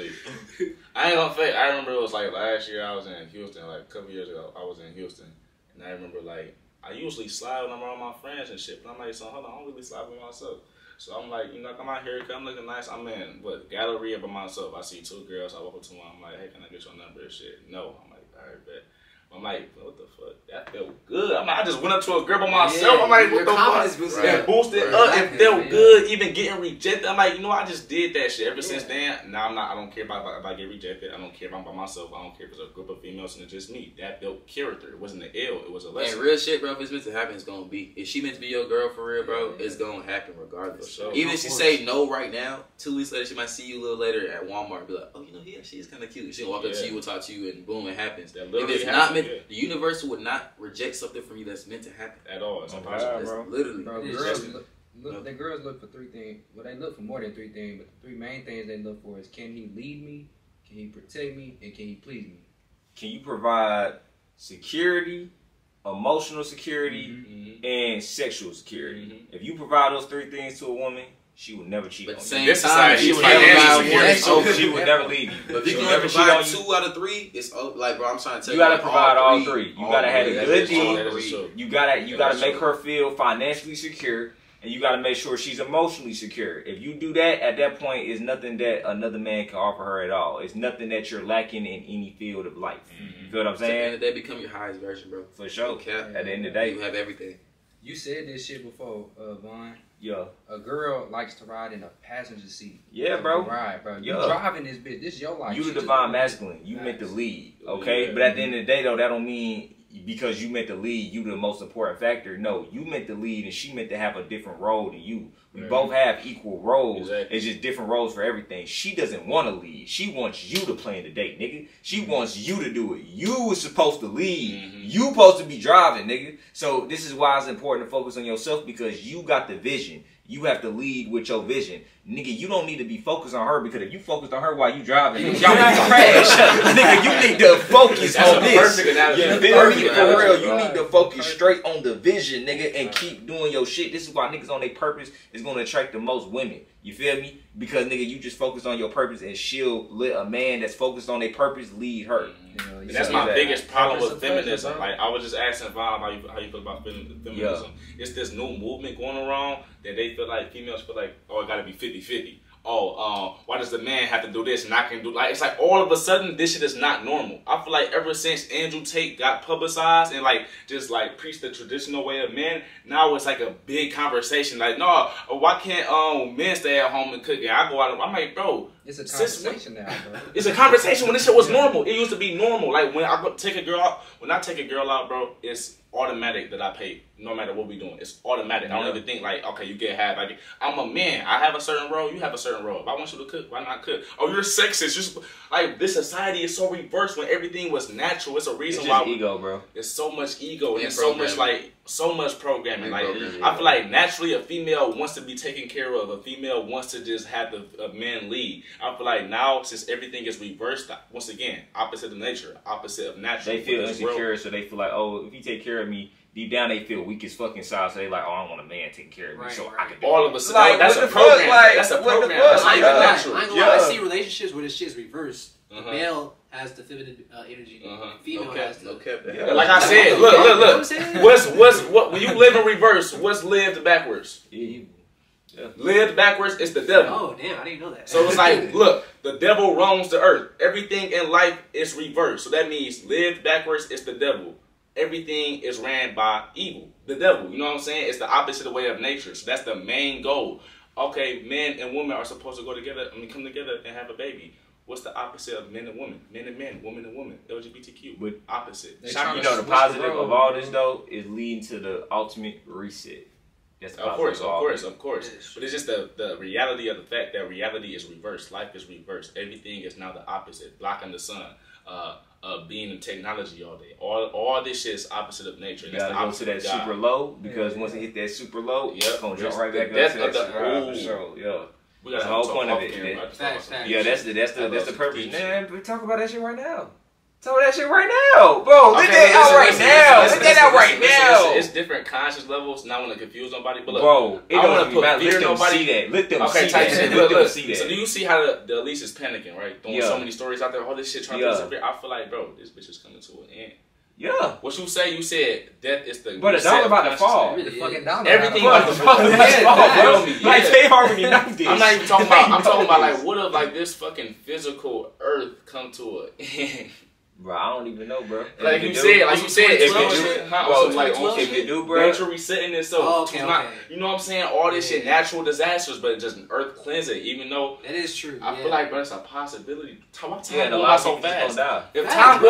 I ain't gonna fake. I remember it was like last year I was in Houston, like a couple years ago. I was in Houston, and I remember like I usually slide when I'm around my friends and shit, but I'm like, so hold on, I don't really slide with myself. So I'm like, you know, come out here, come looking nice. I'm in, but gallery by myself. I see 2 girls. I walk up to one. I'm like, hey, can I get your number and shit? No. I'm like, all right, bet. I'm like, what the fuck? That felt good. I'm like, I just went up to a girl by myself. I'm like, what the fuck? It boosted up. It felt good. Even getting rejected. I'm like, you know, I just did that shit. Ever since then, now I'm not. I don't care about if I get rejected. I don't care if I'm by myself. I don't care if it's a group of females and it's just me. That built character. It wasn't an L. It was a lesson. And real shit, bro. If it's meant to happen, it's gonna be. If she meant to be your girl for real, bro, it's gonna happen regardless. Sure. Even if she say no right now, 2 weeks later she might see you a little later at Walmart and be like, oh, you know, she is kind of cute. She'll walk up to you and talk to you, and boom, it happens. If it's not meant, the universe would not reject something from you that's meant to happen at all. It's impossible, bro. Literally, bro. The girls look for 3 things. Well, they look for more than 3 things, but the 3 main things they look for is, can he lead me, can he protect me, and can he please me? Can you provide security, emotional security, and sexual security? If you provide those 3 things to a woman, she will never cheat on you. This society, she would never leave you. But if you can provide 2 out of 3, it's like, bro, I'm trying to tell you. You gotta provide all 3. You gotta have a good deal. You gotta make her feel financially secure, and you gotta make sure she's emotionally secure. If you do that, at that point, it's nothing that another man can offer her at all. It's nothing that you're lacking in any field of life. You feel what I'm saying? At the end of the day, become your highest version, bro. For sure. At the end of the day, you have everything. You said this shit before, Von. Yeah. A girl likes to ride in a passenger seat. Yeah, bro. Right, bro. You Yeah. driving this bitch. This your life. You the divine masculine. You meant to lead, okay? Yeah. But at the end of the day, though, that don't mean because you meant to lead, you the most important factor. No, you meant to lead, and she meant to have a different role than you. We both have equal roles. Exactly. It's just different roles for everything. She doesn't want to lead. She wants you to plan the date, nigga. She wants you to do it. You was supposed to lead. You supposed to be driving, nigga. So this is why it's important to focus on yourself, because you got the vision. You have to lead with your vision. Nigga, you don't need to be focused on her, because if you focused on her while you driving, y'all need to crash. Nigga, you need to focus on this. Perfect analogy. You feel me? For real, you need to focus straight on the vision, nigga, and keep doing your shit. This is why niggas on their purpose is going to attract the most women. You feel me? Because, nigga, you just focus on your purpose, and she'll let a man that's focused on their purpose lead her. And that's my biggest problem with feminism. Like, I was just asking Von how you feel about feminism. Yeah. It's this new movement going around that they feel like, females feel like, oh, it gotta be 50-50. Oh, why does the man have to do this and I can do, like, it's like all of a sudden this shit is not normal. I feel like ever since Andrew Tate got publicized and like just like preached the traditional way of men, now it's like a big conversation. Like, no, why can't men stay at home and cook? And I go out and I'm like, bro, it's a conversation now, bro. It's a conversation when this shit was normal. It used to be normal. Like when I go take a girl out, bro, it's automatic that I pay no matter what we doing. It's automatic. I don't even think like, okay, you get half. I'm a man. I have a certain role. You have a certain role. If I want you to cook, why not cook? Oh, you're sexist. You're like, this society is so reversed when everything was natural. It's a reason why ego, bro. There's so much ego and And so much like so much programming. Like I feel like naturally a female wants to be taken care of. A female wants to just have the man lead. I feel like now since everything is reversed, once again, opposite of nature, opposite of natural. They feel insecure, so they feel like, oh, if you take care of me, deep down they feel weak as fucking side, so they like, oh, I want a man taking care of me, so I can do all it. of a sudden. Like, That's what a the program. fuck? Like, That's a what the program. fuck? That's not even natural. I ain't gonna lie, I see relationships where this shit is reversed. The male has the feminine energy. Female has the. Like I said, look. What when you live in reverse, what's lived backwards? Lived backwards is the devil. Oh damn, I didn't know that. So it's like, look, the devil roams the earth. Everything in life is reversed. So that means lived backwards is the devil. Everything is ran by evil. The devil. You know what I'm saying? It's the opposite of the way of nature. So that's the main goal. Okay, men and women are supposed to go together. Come together and have a baby. What's the opposite of men and women? Men and men, woman and woman, LGBTQ. But opposite. You know, the positive of all this though is leading to the ultimate reset. That's the of course. But it's just the reality of the fact that reality is reversed. Life is reversed. Everything is now the opposite. Blocking the sun. Being in technology all day. All this shit is opposite of nature. You gotta go to that super low, because once it hit that super low, it's gonna jump right back up to that super high. So, yeah. That's the whole point of it. Facts. Yeah, that's the purpose. Man, we talk about that shit right now. Talk about that shit right now, bro. Let that out right now. Let that out right now. It's different conscious levels. Not want to confuse nobody, but look, bro, I don't want to put fear in nobody. See that. Let them see type that. shit. Let them Look. see that. So do you see how the Elise is panicking, right? Throwing so many stories out there. All this shit trying to disappear. I feel like, bro, this bitch is coming to an end. Yeah. What you said death is the. But the dollar about to fall. The fucking dollar. Everything about to fall. Like Tay Harmony knifed this. I'm not even talking about. I'm talking about like, what if like this fucking physical earth come to an end? Bro, I don't even know, bro. Like you said, if it do, bro, nature resetting itself. You know what I'm saying? All this shit, natural disasters, but just earth cleansing. Even though that is true, I feel like, bro, it's a possibility. Time going by so fast. If time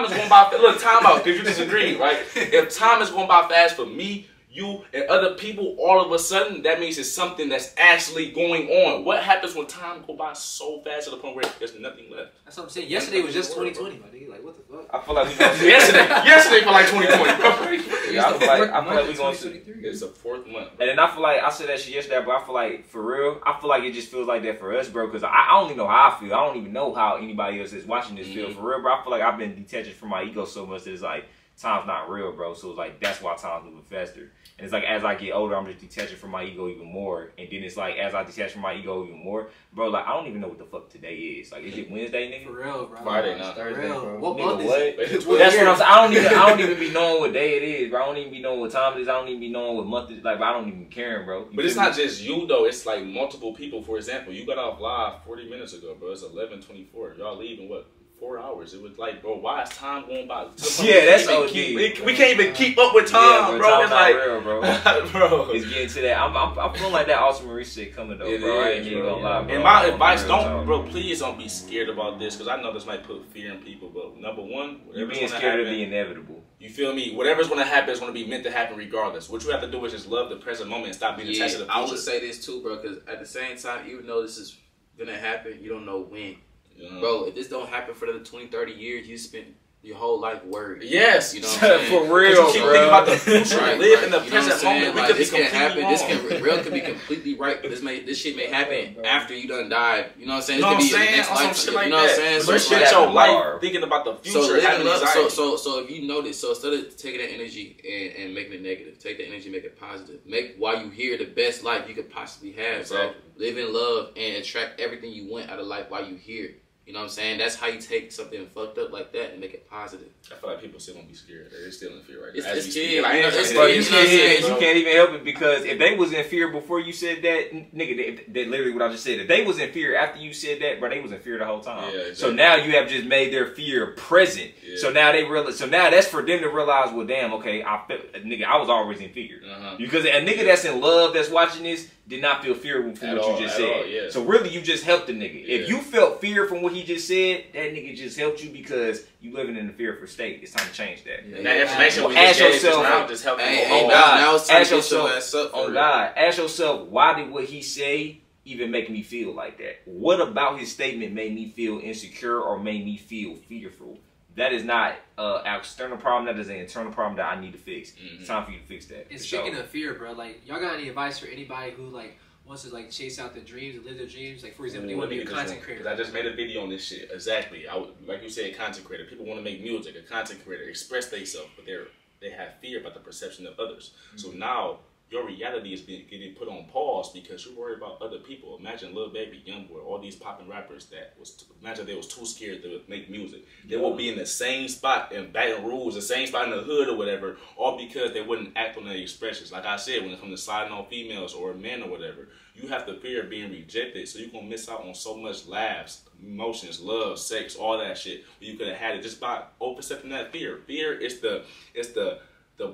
is going by, look, time out, because you disagree, right? If time is going by fast for me, you and other people, all of a sudden, that means it's something that's actually going on. What happens when time go by so fast to the point where there's nothing left? That's what I'm saying. Yesterday was just 2020, my nigga. Like, what the fuck? I feel like we gonna see yesterday for like 2020, bro. Yeah, I feel like we gonna see. It's the 4th month. And then I feel like I said that shit yesterday, but I feel like for real, I feel like it just feels like that for us, bro. Because I don't even know how I feel. I don't even know how anybody else is watching this feel for real, bro. I feel like I've been detaching from my ego so much that it's like time's not real, bro. So it's like that's why time's moving faster. And it's like as I get older, I'm just detaching from my ego even more. And then it's like as I detach from my ego even more, bro, like I don't even know what the fuck today is. Like, is it Wednesday, nigga? For real, bro. Friday, not Thursday, bro. What nigga, month is it? That's what I'm saying. I don't even be knowing what day it is, bro. I don't even be knowing what time it is. I don't even be knowing what month it is. Like, I don't even care, bro. But it's not just you though. It's like multiple people. For example, you got off live 40 minutes ago, bro. It's 11:24. Y'all leaving what? 4 hours. It was like, bro, why is time going by? Yeah, that's OD. We can't even keep up with time, bro. It's like, real, bro. bro. It's getting to that. I'm feeling like that awesome Marie shit coming though, bro. I ain't even gonna lie, bro. And my advice, please don't be scared about this, because I know this might put fear in people. But number one, you're being scared of the inevitable. You feel me? Whatever's going to happen is going to be meant to happen regardless. What you have to do is just love the present moment and stop being attached to the future. I would say this too, bro, because at the same time, even though this is gonna happen, you don't know when. Bro, if this don't happen for the 20, 30 years, you spent your whole life worried. Yes, you know what I'm saying? For real, you keep thinking about the future, live in the present moment. Like, this can happen. This can real could be completely right, but this shit may happen after you done died. You know what I'm saying? You know what I'm saying? On some shit like that. So spend your life thinking about the future. So if you notice, so instead of taking that energy and making it negative, take that energy, make it positive. Make while you here the best life you could possibly have, bro. Live in love and attract everything you want out of life while you here. You know what I'm saying? That's how you take something fucked up like that and make it positive. I feel like people still don't be scared. They're still in fear right now. It's you can't even help it, because if they was in fear before you said that, nigga, they literally what I just said. If they was in fear after you said that, bro, they was in fear the whole time. Yeah, exactly. So now you have just made their fear present. Yeah. So now they realize. So now that's for them to realize. Well, damn, okay, I was always in fear, because a nigga that's in love that's watching this did not feel fear from what you just said. Yeah. So really, you just helped the nigga. Yeah. If you felt fear from what he just said, that nigga just helped you because you living in a fearful state. It's time to change that. Yeah. That information we just gave just help you. Ask yourself, why did what he say even make me feel like that? What about his statement made me feel insecure or made me feel fearful? That is not an external problem. That is an internal problem that I need to fix. It's time for you to fix that. And speaking of fear, bro, like, y'all got any advice for anybody who like wants to like chase out their dreams and live their dreams? Like, for example, they want to be a content creator. I just made a video on this shit. Exactly. Like you said, content creator. People want to make music. A content creator, express themselves, but they have fear about the perception of others. So now your reality is getting put on pause because you're worried about other people. Imagine Lil Baby, Youngboy, all these popping rappers imagine they was too scared to make music. They will be in the same spot in Baton Rouge, the same spot in the hood or whatever, all because they wouldn't act on their expressions. Like I said, when it comes to sliding on females or men or whatever, you have the fear of being rejected, so you're going to miss out on so much laughs, emotions, love, sex, all that shit. You could have had it just by over-accepting that fear. Fear is the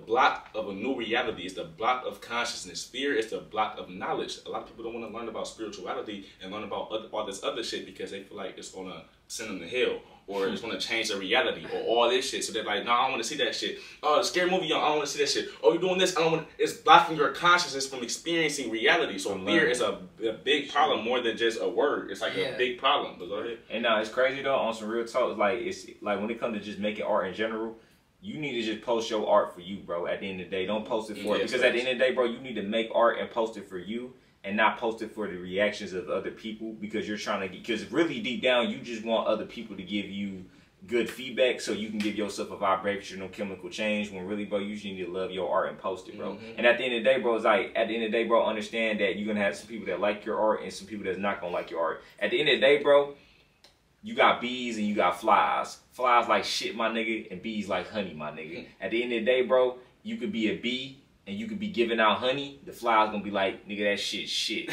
block of a new reality. It's the block of consciousness. Fear is the block of knowledge. A lot of people don't want to learn about spirituality and learn about all this other shit because they feel like it's going to send them to hell or it's going to change their reality or all this shit. So they're like, no, I don't want to see that shit. Oh, the scary movie, I don't want to see that shit. Oh, you're doing this, I don't want to. It's blocking your consciousness from experiencing reality. So fear is a big problem more than just a word. It's like a big problem. But go ahead. And it's crazy though, on some real talk, it's like when it comes to just making art in general, you need to just post your art for you, bro. At the end of the day, don't post it for it. Because at the end of the day, bro, you need to make art and post it for you and not post it for the reactions of other people, because you're trying to get, because really deep down, you just want other people to give you good feedback so you can give yourself a vibrational chemical change, when really, bro, you just need to love your art and post it, bro. And at the end of the day, bro, it's like, at the end of the day, bro, understand that you're going to have some people that like your art and some people that's not going to like your art. At the end of the day, bro, you got bees and you got flies. Flies like shit, my nigga, and bees like honey, my nigga. At the end of the day, bro, you could be a bee and you could be giving out honey. The flies gonna be like, nigga, that shit.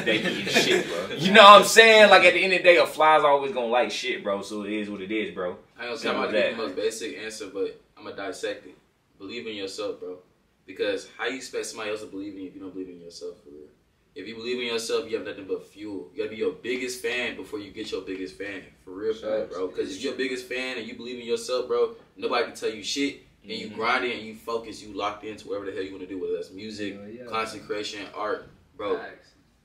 They eating shit, bro. You know what I'm saying? Like, at the end of the day, a fly's always gonna like shit, bro. So it is what it is, bro. I ain't gonna tell you the most basic answer, but I'm gonna dissect it. Believe in yourself, bro. Because how you expect somebody else to believe in you if you don't believe in yourself, for real? If you believe in yourself, you have nothing but fuel. You gotta be your biggest fan before you get your biggest fan. For real, bro. Because if you're your biggest fan and you believe in yourself, bro, nobody can tell you shit. And you grind it and you focus, you locked into whatever the hell you want to do, whether that's music, content creation, art, bro.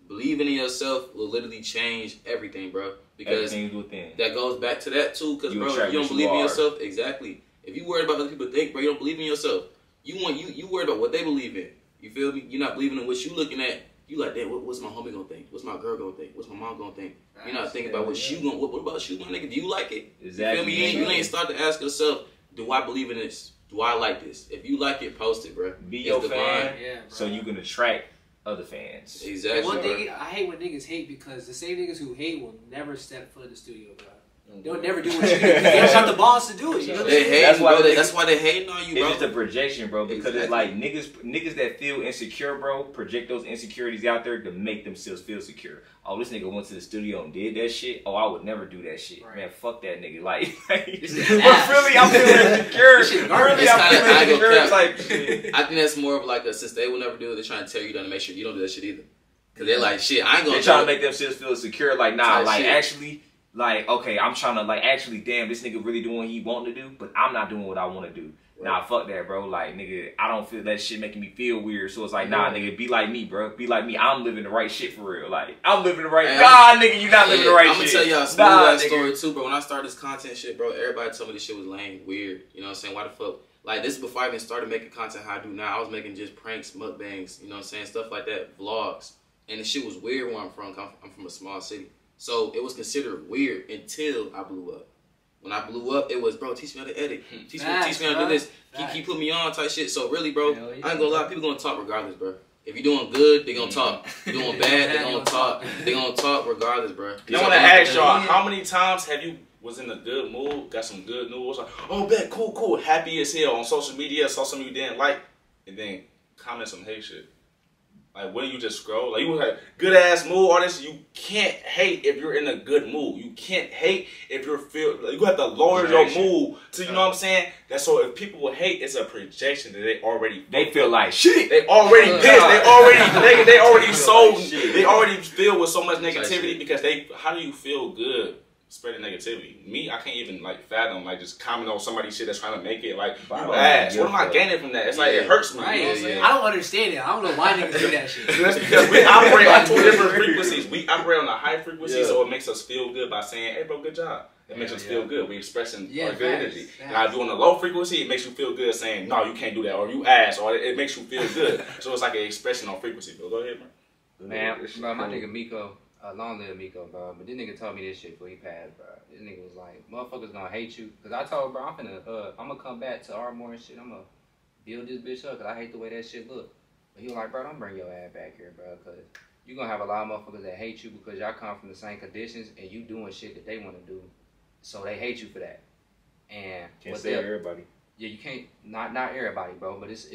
Believing in yourself will literally change everything, bro. Because that goes back to that too. Because, bro, if you don't believe in yourself, exactly. If you worried about what other people think, bro, you don't believe in yourself. You worried about what they believe in. You feel me? You're not believing in what you looking at. You like, damn, what's my homie gonna think? What's my girl gonna think? What's my mom gonna think? You're not thinking about what you gonna. What about you, my nigga? Do you like it? Exactly. You feel me? You ain't start to ask yourself, do I believe in this? Do I like this? If you like it, post it, bro. Be your fan, so you can attract other fans. Exactly. And one thing, I hate when niggas hate, because the same niggas who hate will never step foot in the studio, bro. They'll never do what you do because they don't have the balls to do it. You know? They hate That's you, why bro. That's why they hating on you, bro. It's just a projection, bro. Because Exactly. it's like niggas that feel insecure, bro, project those insecurities out there to make themselves feel secure. Oh, this nigga went to the studio and did that shit. Oh, I would never do that shit. Right. Man, fuck that nigga. Like but is really, ass. I'm feeling insecure. This shit garbage. Really, It's I'm kinda- feeling I go insecure cap. type shit. I think that's more of like a, since they will never do it, they're trying to tear you down to make sure you don't do that shit either. Cause they're like, shit, I ain't gonna They do trying to it. make themselves feel secure. Like, nah, Type like shit. actually, like, okay, I'm trying to like actually, damn, this nigga really doing what he want to do, but I'm not doing what I want to do. Right. Nah, fuck that, bro. Like, nigga, I don't feel that shit making me feel weird. So it's like, nah, nigga, be like me, bro. Be like me. I'm living the right shit for real. Like, I'm living the right. Hey, nah, nigga, you not living the right I'm shit. gonna tell y'all a smooth ass story too, bro. When I started this content shit, bro, everybody told me this shit was lame, weird. You know what I'm saying? Why the fuck? Like, this is before I even started making content how I do now. I was making just pranks, mukbangs, you know what I'm saying? Stuff like that, vlogs. And the shit was weird where I'm from. I'm from a small city. So it was considered weird until I blew up. When I blew up, it was, bro, teach me how to edit. Teach me how to do this. Keep putting me on type shit. So really, bro, Hell yeah. I ain't gonna lie, people gonna talk regardless, bro. If you're doing good, they gonna talk. If you're doing bad, they gonna talk. They gonna talk regardless, bro. I want to ask y'all, how many times have you was in a good mood, got some good news, like, oh, bet, cool, happy as hell on social media, saw something you didn't like, and then comment some hate shit? Like, when you just scroll, like, you had good ass mood, all this, you can't hate if you're in a good mood. You can't hate if you're like, you have to lower your mood to, you know what I'm saying? That's so if people will hate, it's a projection that they already feel like shit. They already pissed. They already sold. They already filled with so much negativity because how do you feel good spreading negativity? Me, I can't even like fathom like just comment on somebody's shit that's trying to make it like you ass. What am I gaining from that? It's like it hurts me. Right. You know what I'm saying? I don't understand it. I don't know why niggas do that shit. That's because we operate on two different frequencies. We operate on a high frequency, so it makes us feel good by saying, "Hey, bro, good job." It makes us feel good. We're expressing our good energy. Now, doing a low frequency, it makes you feel good saying, "No, you can't do that," or "You ass," or it makes you feel good. So it's like an expression on frequency. But go ahead, man. Man, bro, my nigga Miko, long live Miko, bro. But this nigga told me this shit before he passed, bro. This nigga was like, motherfuckers gonna hate you. Cause I told bro, I'm gonna come back to Ardmore and shit. I'm gonna build this bitch up, cause I hate the way that shit look. But he was like, bro, don't bring your ass back here, bro, cause you gonna have a lot of motherfuckers that hate you because y'all come from the same conditions and you doing shit that they wanna do. So they hate you for that. And Can't say everybody. Yeah, you can't, not everybody, bro, but it's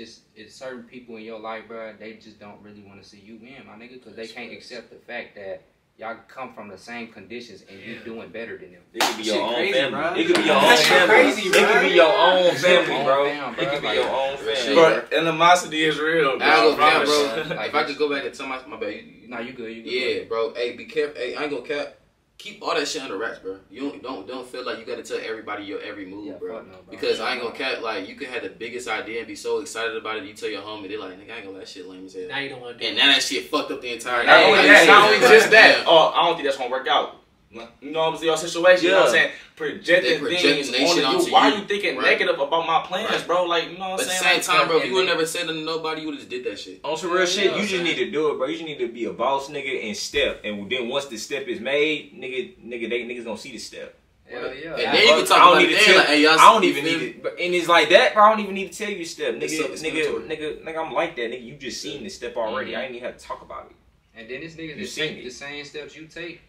certain people in your life, bro, they just don't really want to see you win, my nigga, because they can't accept the fact that y'all come from the same conditions and you doing better than them. It could be your own crazy, family. bro. It could be your own That shit family. crazy, It bro. could be your own family, Your bro. own fam, bro. It could be Like, your own family. But animosity is real, bro. I ain't I gonna cap, promise. bro. If I could go back and tell my bad. Nah, you good, you good. Yeah, bro. Hey, be careful. Hey, I ain't gonna cap. Keep all that shit under wraps, bro. You don't feel like you gotta tell everybody your every move, Yeah, bro. fuck no, bro. Because I ain't gonna cap. Like, you could have the biggest idea and be so excited about it. You tell your homie, they like, nigga, I ain't gonna let that shit lame as hell. Now you don't want to do And it. now that shit fucked up the entire. Not only that, not only just that. Yeah. Oh, I don't think that's gonna work out. You know what I'm saying? Your situation, you know what I'm saying? They Projecting projecting things they shit onto onto you. Why you. are you thinking Right. negative about my plans, bro? Like, you know what But I'm at the saying? same time, bro, if you would never said it to nobody, you would have just did that shit. On some real shit, Yeah, you just man. need to do it, bro. You just need to be a boss nigga and step. And then once the step is made, niggas gonna see the step. Hell yeah. And then you can talk I don't about need it to then, tell. like, hey, y'all I don't see- even you need feel it. But and it's like that, bro. I don't even need to tell you step, It's nigga. self-explanatory. I'm like that, nigga. You just seen the step already. Mm-hmm. I ain't even have to talk about it. And then this nigga You that seen take it. the same steps you take,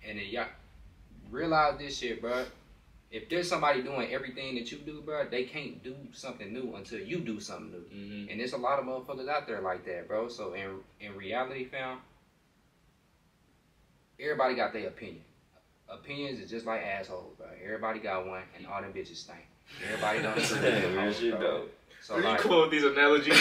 and then y'all realize this shit, bro. If there's somebody doing everything that you do, bro, they can't do something new until you do something new. Mm-hmm. And there's a lot of motherfuckers out there like that, bro. So in reality, fam, everybody got their opinion. Opinions is just like assholes, bro. Everybody got one, and all them bitches stink. Everybody don't agree with them Real hoes, shit, bro. though. So Pretty like, cool with these analogies.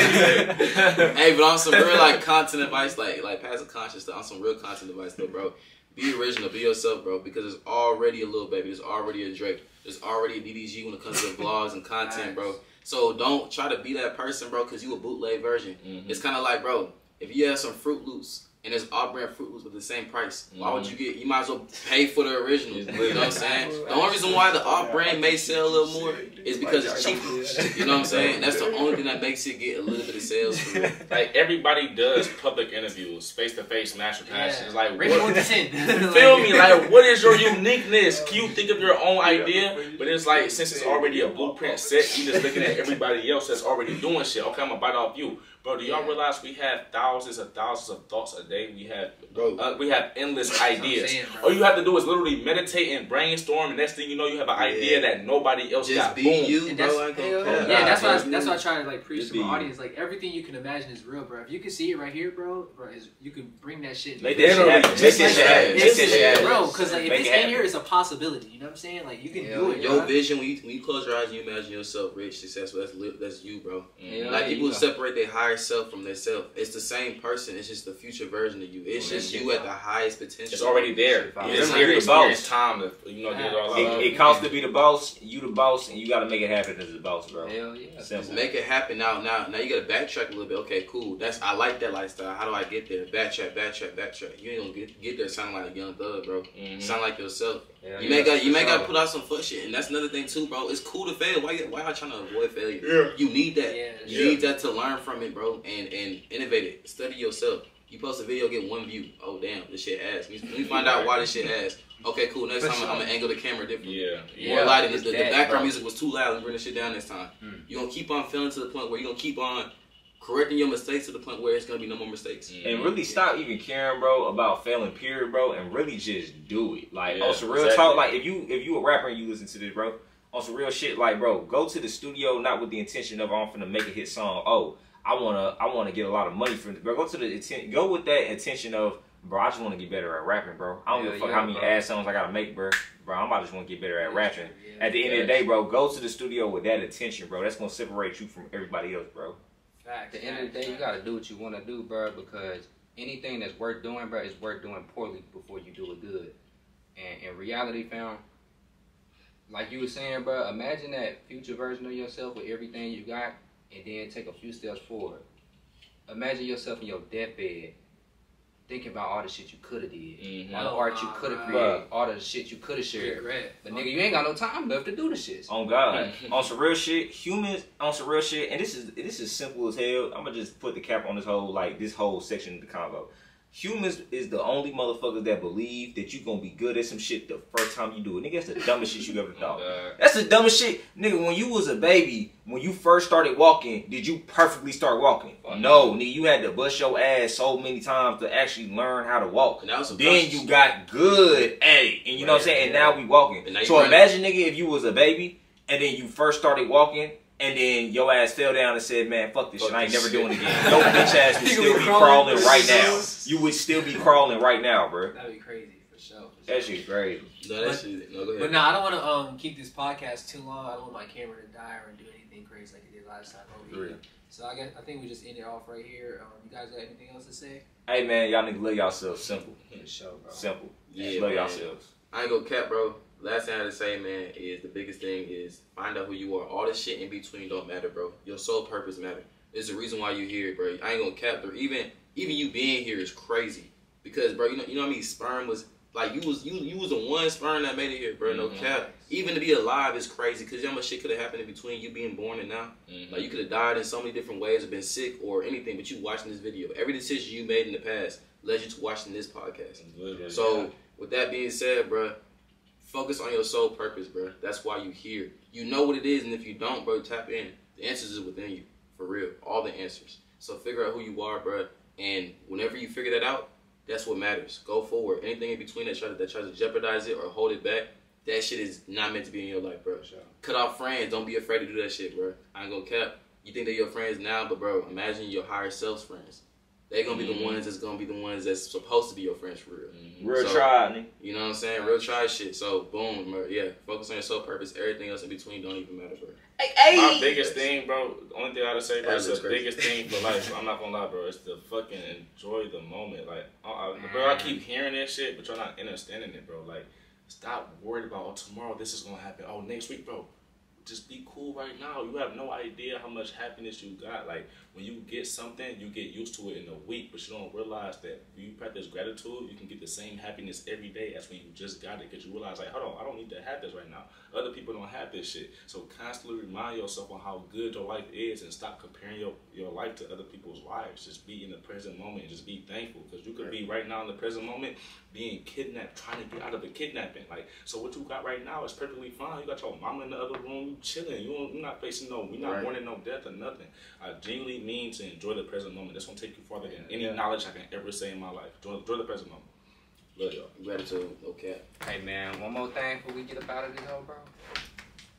Hey, but on some real like content advice, like passive conscious stuff, on some real content advice though, bro. Be original, be yourself, bro, because there's already a Lil Baby, there's already a Drake, there's already a DDG when it comes to vlogs and content, bro. So don't try to be that person, bro, because you a bootleg version. Mm-hmm. It's kind of like, bro, if you have some Fruit Loops and there's off-brand Fruit Loops with the same price, why would you get? You might as well pay for the original. You know what I'm saying? The only reason why the off-brand may sell a little more is because it's cheaper. You know what I'm saying? That's the only thing that makes it get a little bit of sales for you. Like, everybody does public interviews, face-to-face master classes. Yeah. Like, Rate what, 1 to 10. you feel me? Like, what is your uniqueness? Can you think of your own idea? But it's like, since it's already a blueprint set, you just looking at everybody else that's already doing shit. Okay, I'm gonna bite off you. Bro, do y'all realize we have thousands of thoughts a day? We have endless ideas. All you have to do is literally meditate and brainstorm, and next thing you know, you have an idea that nobody else just got. Be Boom. you, and bro. That's why I try to like preach to my audience. Like everything you can imagine is real, bro. If you can see it right here, bro, you can bring that shit. Make that shit happen. Bro, because like if it's in here, it's a possibility. You know what I'm saying? Like you can do it. Your vision when you close your eyes and you imagine yourself rich, successful. That's you, bro. Like people separate their higher self from their self. It's the same person. It's just the future version of you. It's just you at the highest potential. It's already there. It's here to boss. Time to get it all out. It costs to be the boss. You the boss, and you got to make it happen as the boss, bro. Hell yeah. Simple. Just make it happen now. Now you got to backtrack a little bit. Okay, cool. I like that lifestyle. How do I get there? Backtrack. You ain't gonna get there sounding like a young thug, bro. Sound like yourself. Yeah, you may got to put out some fuck shit, and that's another thing too, bro. It's cool to fail. Why y'all trying to avoid failure? Yeah. You need that. Yeah, you need that to learn from it, bro, and innovate it. Study yourself. You post a video, get 1 view. Oh damn, this shit ass. Let me find out why this shit ass. Okay, cool. Next time I'm gonna angle the camera differently. More lighting. The background music was too loud. Let me bring this shit down this time. You're gonna keep on feeling to the point where you're gonna keep on correcting your mistakes to the point where it's gonna be no more mistakes. And really stop even caring, bro, about failing, period, bro, and really just do it. Like on some real talk, like if you a rapper and you listen to this, bro, on some real shit, like bro, go to the studio not with the intention of I'm finna make a hit song. Oh, I wanna get a lot of money from this, bro. Go with that intention of, bro, I just wanna get better at rapping, bro. I don't give a fuck how many ass songs I gotta make, bro. Bro, I'm about to just wanna get better at rapping. At the end of the day, bro, go to the studio with that intention, bro. That's gonna separate you from everybody else, bro. At the end of the day, you gotta do what you wanna do, bro, because anything that's worth doing, bro, is worth doing poorly before you do it good. And in reality, fam, like you were saying, bro, imagine that future version of yourself with everything you got, and then take a few steps forward. Imagine yourself in your deathbed, thinking about all the shit you could have did, all the art you could have created, all the shit you could have shared. But nigga, you ain't got no time left to do the shit. On God, on some real shit, humans on some real shit, and this is simple as hell. I'm gonna just put the cap on this whole section of the convo. Humans is the only motherfuckers that believe that you gonna be good at some shit the first time you do it. Nigga, that's the dumbest shit you ever thought. That's the dumbest shit. Nigga, when you was a baby, when you first started walking, did you perfectly start walking? No, nigga, you had to bust your ass so many times to actually learn how to walk. Then you got good at it. And you know what I'm saying? And now we walking. So imagine, nigga, if you was a baby and then you first started walking, and then your ass fell down and said, man, fuck this shit. I ain't never doing it again. Your bitch ass would still be crawling right now. You would still be crawling right now, bro. That'd be crazy, for sure. That shit's crazy. No, go ahead. But no, I don't want to keep this podcast too long. I don't want my camera to die or do anything crazy like it did last time over here. So I think we just end it off right here. You guys got anything else to say? Hey, man, y'all niggas love yourselves. Simple. For sure, bro. Simple. Yeah, love yourselves. I ain't gonna cap, bro. Last thing I had to say, man, is the biggest thing is find out who you are. All this shit in between don't matter, bro. Your sole purpose matter. It's the reason why you here, bro. I ain't gonna cap, bro. Even you being here is crazy because, bro, you know what I mean. Sperm was like you was the one sperm that made it here, bro. No cap. Even to be alive is crazy because how much shit could have happened in between you being born and now. Like you could have died in so many different ways, or been sick or anything. But you watching this video, every decision you made in the past led you to watching this podcast. So with that being said, bro. Focus on your sole purpose, bro. That's why you here. You know what it is, and if you don't, bro, tap in. The answers is within you, for real. All the answers. So figure out who you are, bro. And whenever you figure that out, that's what matters. Go forward. Anything in between that tries to jeopardize it or hold it back, that shit is not meant to be in your life, bro. Sure. Cut off friends. Don't be afraid to do that shit, bro. I ain't gonna cap. You think they're your friends now, but bro, imagine your higher self's friends. They're gonna be the ones that's supposed to be your friends for real. Real try, nigga. You know what I'm saying? Real try shit. So boom, bro. Yeah. Focus on your sole purpose. Everything else in between don't even matter, bro. My biggest thing, bro, the only thing I gotta say, bro, it's the biggest thing for life. I'm not gonna lie, bro. It's to fucking enjoy the moment. Like, bro, I keep hearing that shit, but you're not understanding it, bro. Like, stop worried about, oh, tomorrow this is gonna happen. Oh, next week, bro. Just be cool right now. You have no idea how much happiness you got. Like, when you get something, you get used to it in a week, but you don't realize that when you practice gratitude, you can get the same happiness every day as when you just got it, because you realize, like, hold on, I don't need to have this right now. Other people don't have this shit. So constantly remind yourself on how good your life is and stop comparing your life to other people's lives. Just be in the present moment and just be thankful, because you could be right now in the present moment being kidnapped, trying to get out of a kidnapping. Like, so what you got right now is perfectly fine. You got your mama in the other room, you chilling. You're not facing we're not mourning no death or nothing. I genuinely mean to enjoy the present moment. That's gonna take you farther than any knowledge I can ever say in my life. Enjoy the present moment. Love y'all. Gratitude, okay. Hey man, one more thing before we get up out of this hole, bro.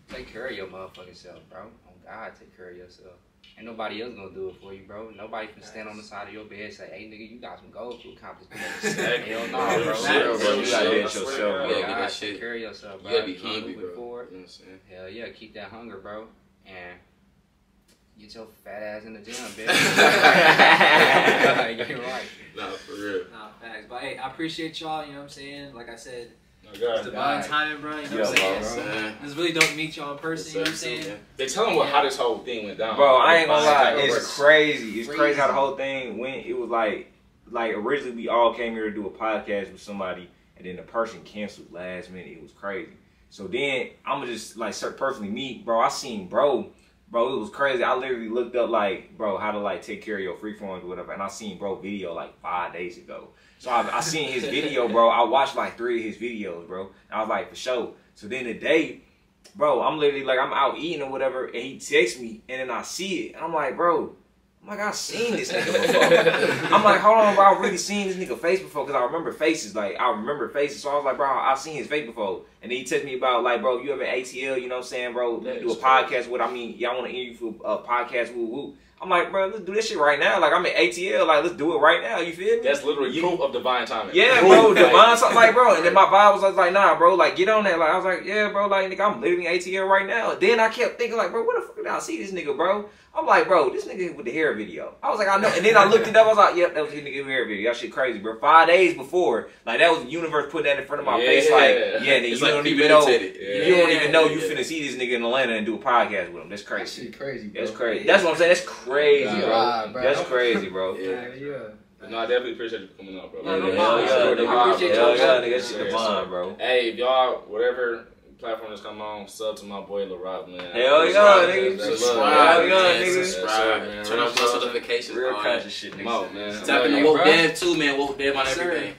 Take care of your motherfucking self, bro. Oh God, take care of yourself. Ain't nobody else gonna do it for you, bro. Nobody can stand on the side of your bed and say, hey, nigga, you got some goals to accomplish. Hell no, bro. You gotta do it yourself, bro. You gotta get that Take shit. care of yourself, bro. You gotta be hungry, bro. Forward. You know what I'm saying? Hell yeah, keep that hunger, bro. And get your fat ass in the gym, bitch. You're right. Nah, for real. Nah, facts. But hey, I appreciate y'all, you know what I'm saying? Like I said, Oh, God. it's divine timing, bro. You know what I'm saying? It's really dope to meet y'all in person, you know what I'm saying? They tell them how this whole thing went down. Bro, I ain't gonna lie, it's crazy. It's crazy how the whole thing went. It was like originally we all came here to do a podcast with somebody, and then the person canceled last minute. It was crazy. So then I'ma just like personally me, bro. I seen bro, it was crazy. I literally looked up like, bro, how to like take care of your freeforms or whatever, and I seen bro video like 5 days ago. So I seen his video, bro. I watched like 3 of his videos, bro. And I was like, for sure. So then today, bro, I'm literally like, I'm out eating or whatever, and he texts me, and then I see it, and I'm like, bro, I've seen this nigga before. I'm like, hold on, bro, I've really seen this nigga face before, because I remember faces, So I was like, bro, I've seen his face before. And then he texted me about, like, bro, you have an ATL, you know what I'm saying, bro, you do a podcast with, y'all want to interview for a podcast, woo. I'm like, bro, let's do this shit right now. Like, I'm at ATL. Like, let's do it right now. You feel me? That's literally proof of divine timing. Yeah, bro, divine something. Like, bro, and then my vibe was like, nah, bro, like, get on that. Like, I was like, yeah, bro, like, nigga, I'm literally in ATL right now. Then I kept thinking, like, bro, where the fuck did I see this nigga, bro? I'm like, bro, this nigga with the hair video. I was like, I know. And then I looked it up. I was like, yep, that was his nigga with the hair video. That shit crazy, bro. 5 days before, like, that was the universe putting that in front of my face. Like, yeah, then you don't even know. You don't even know you finna see this nigga in Atlanta and do a podcast with him. That's crazy. That shit crazy, bro. That's crazy. That's what I'm saying. That's crazy, bro. That's crazy, bro. Yeah. No, I definitely appreciate you for coming out, bro. I appreciate y'all. Nigga, that shit divine, bro. Hey, if y'all, whatever platform that's come on, sub to my boy Larock, man. Hell yeah, nigga. Subscribe, man. Turn on post notifications. Real conscious shit, nigga. Man. Tap in the WokeDev too, man. WokeDev on everything.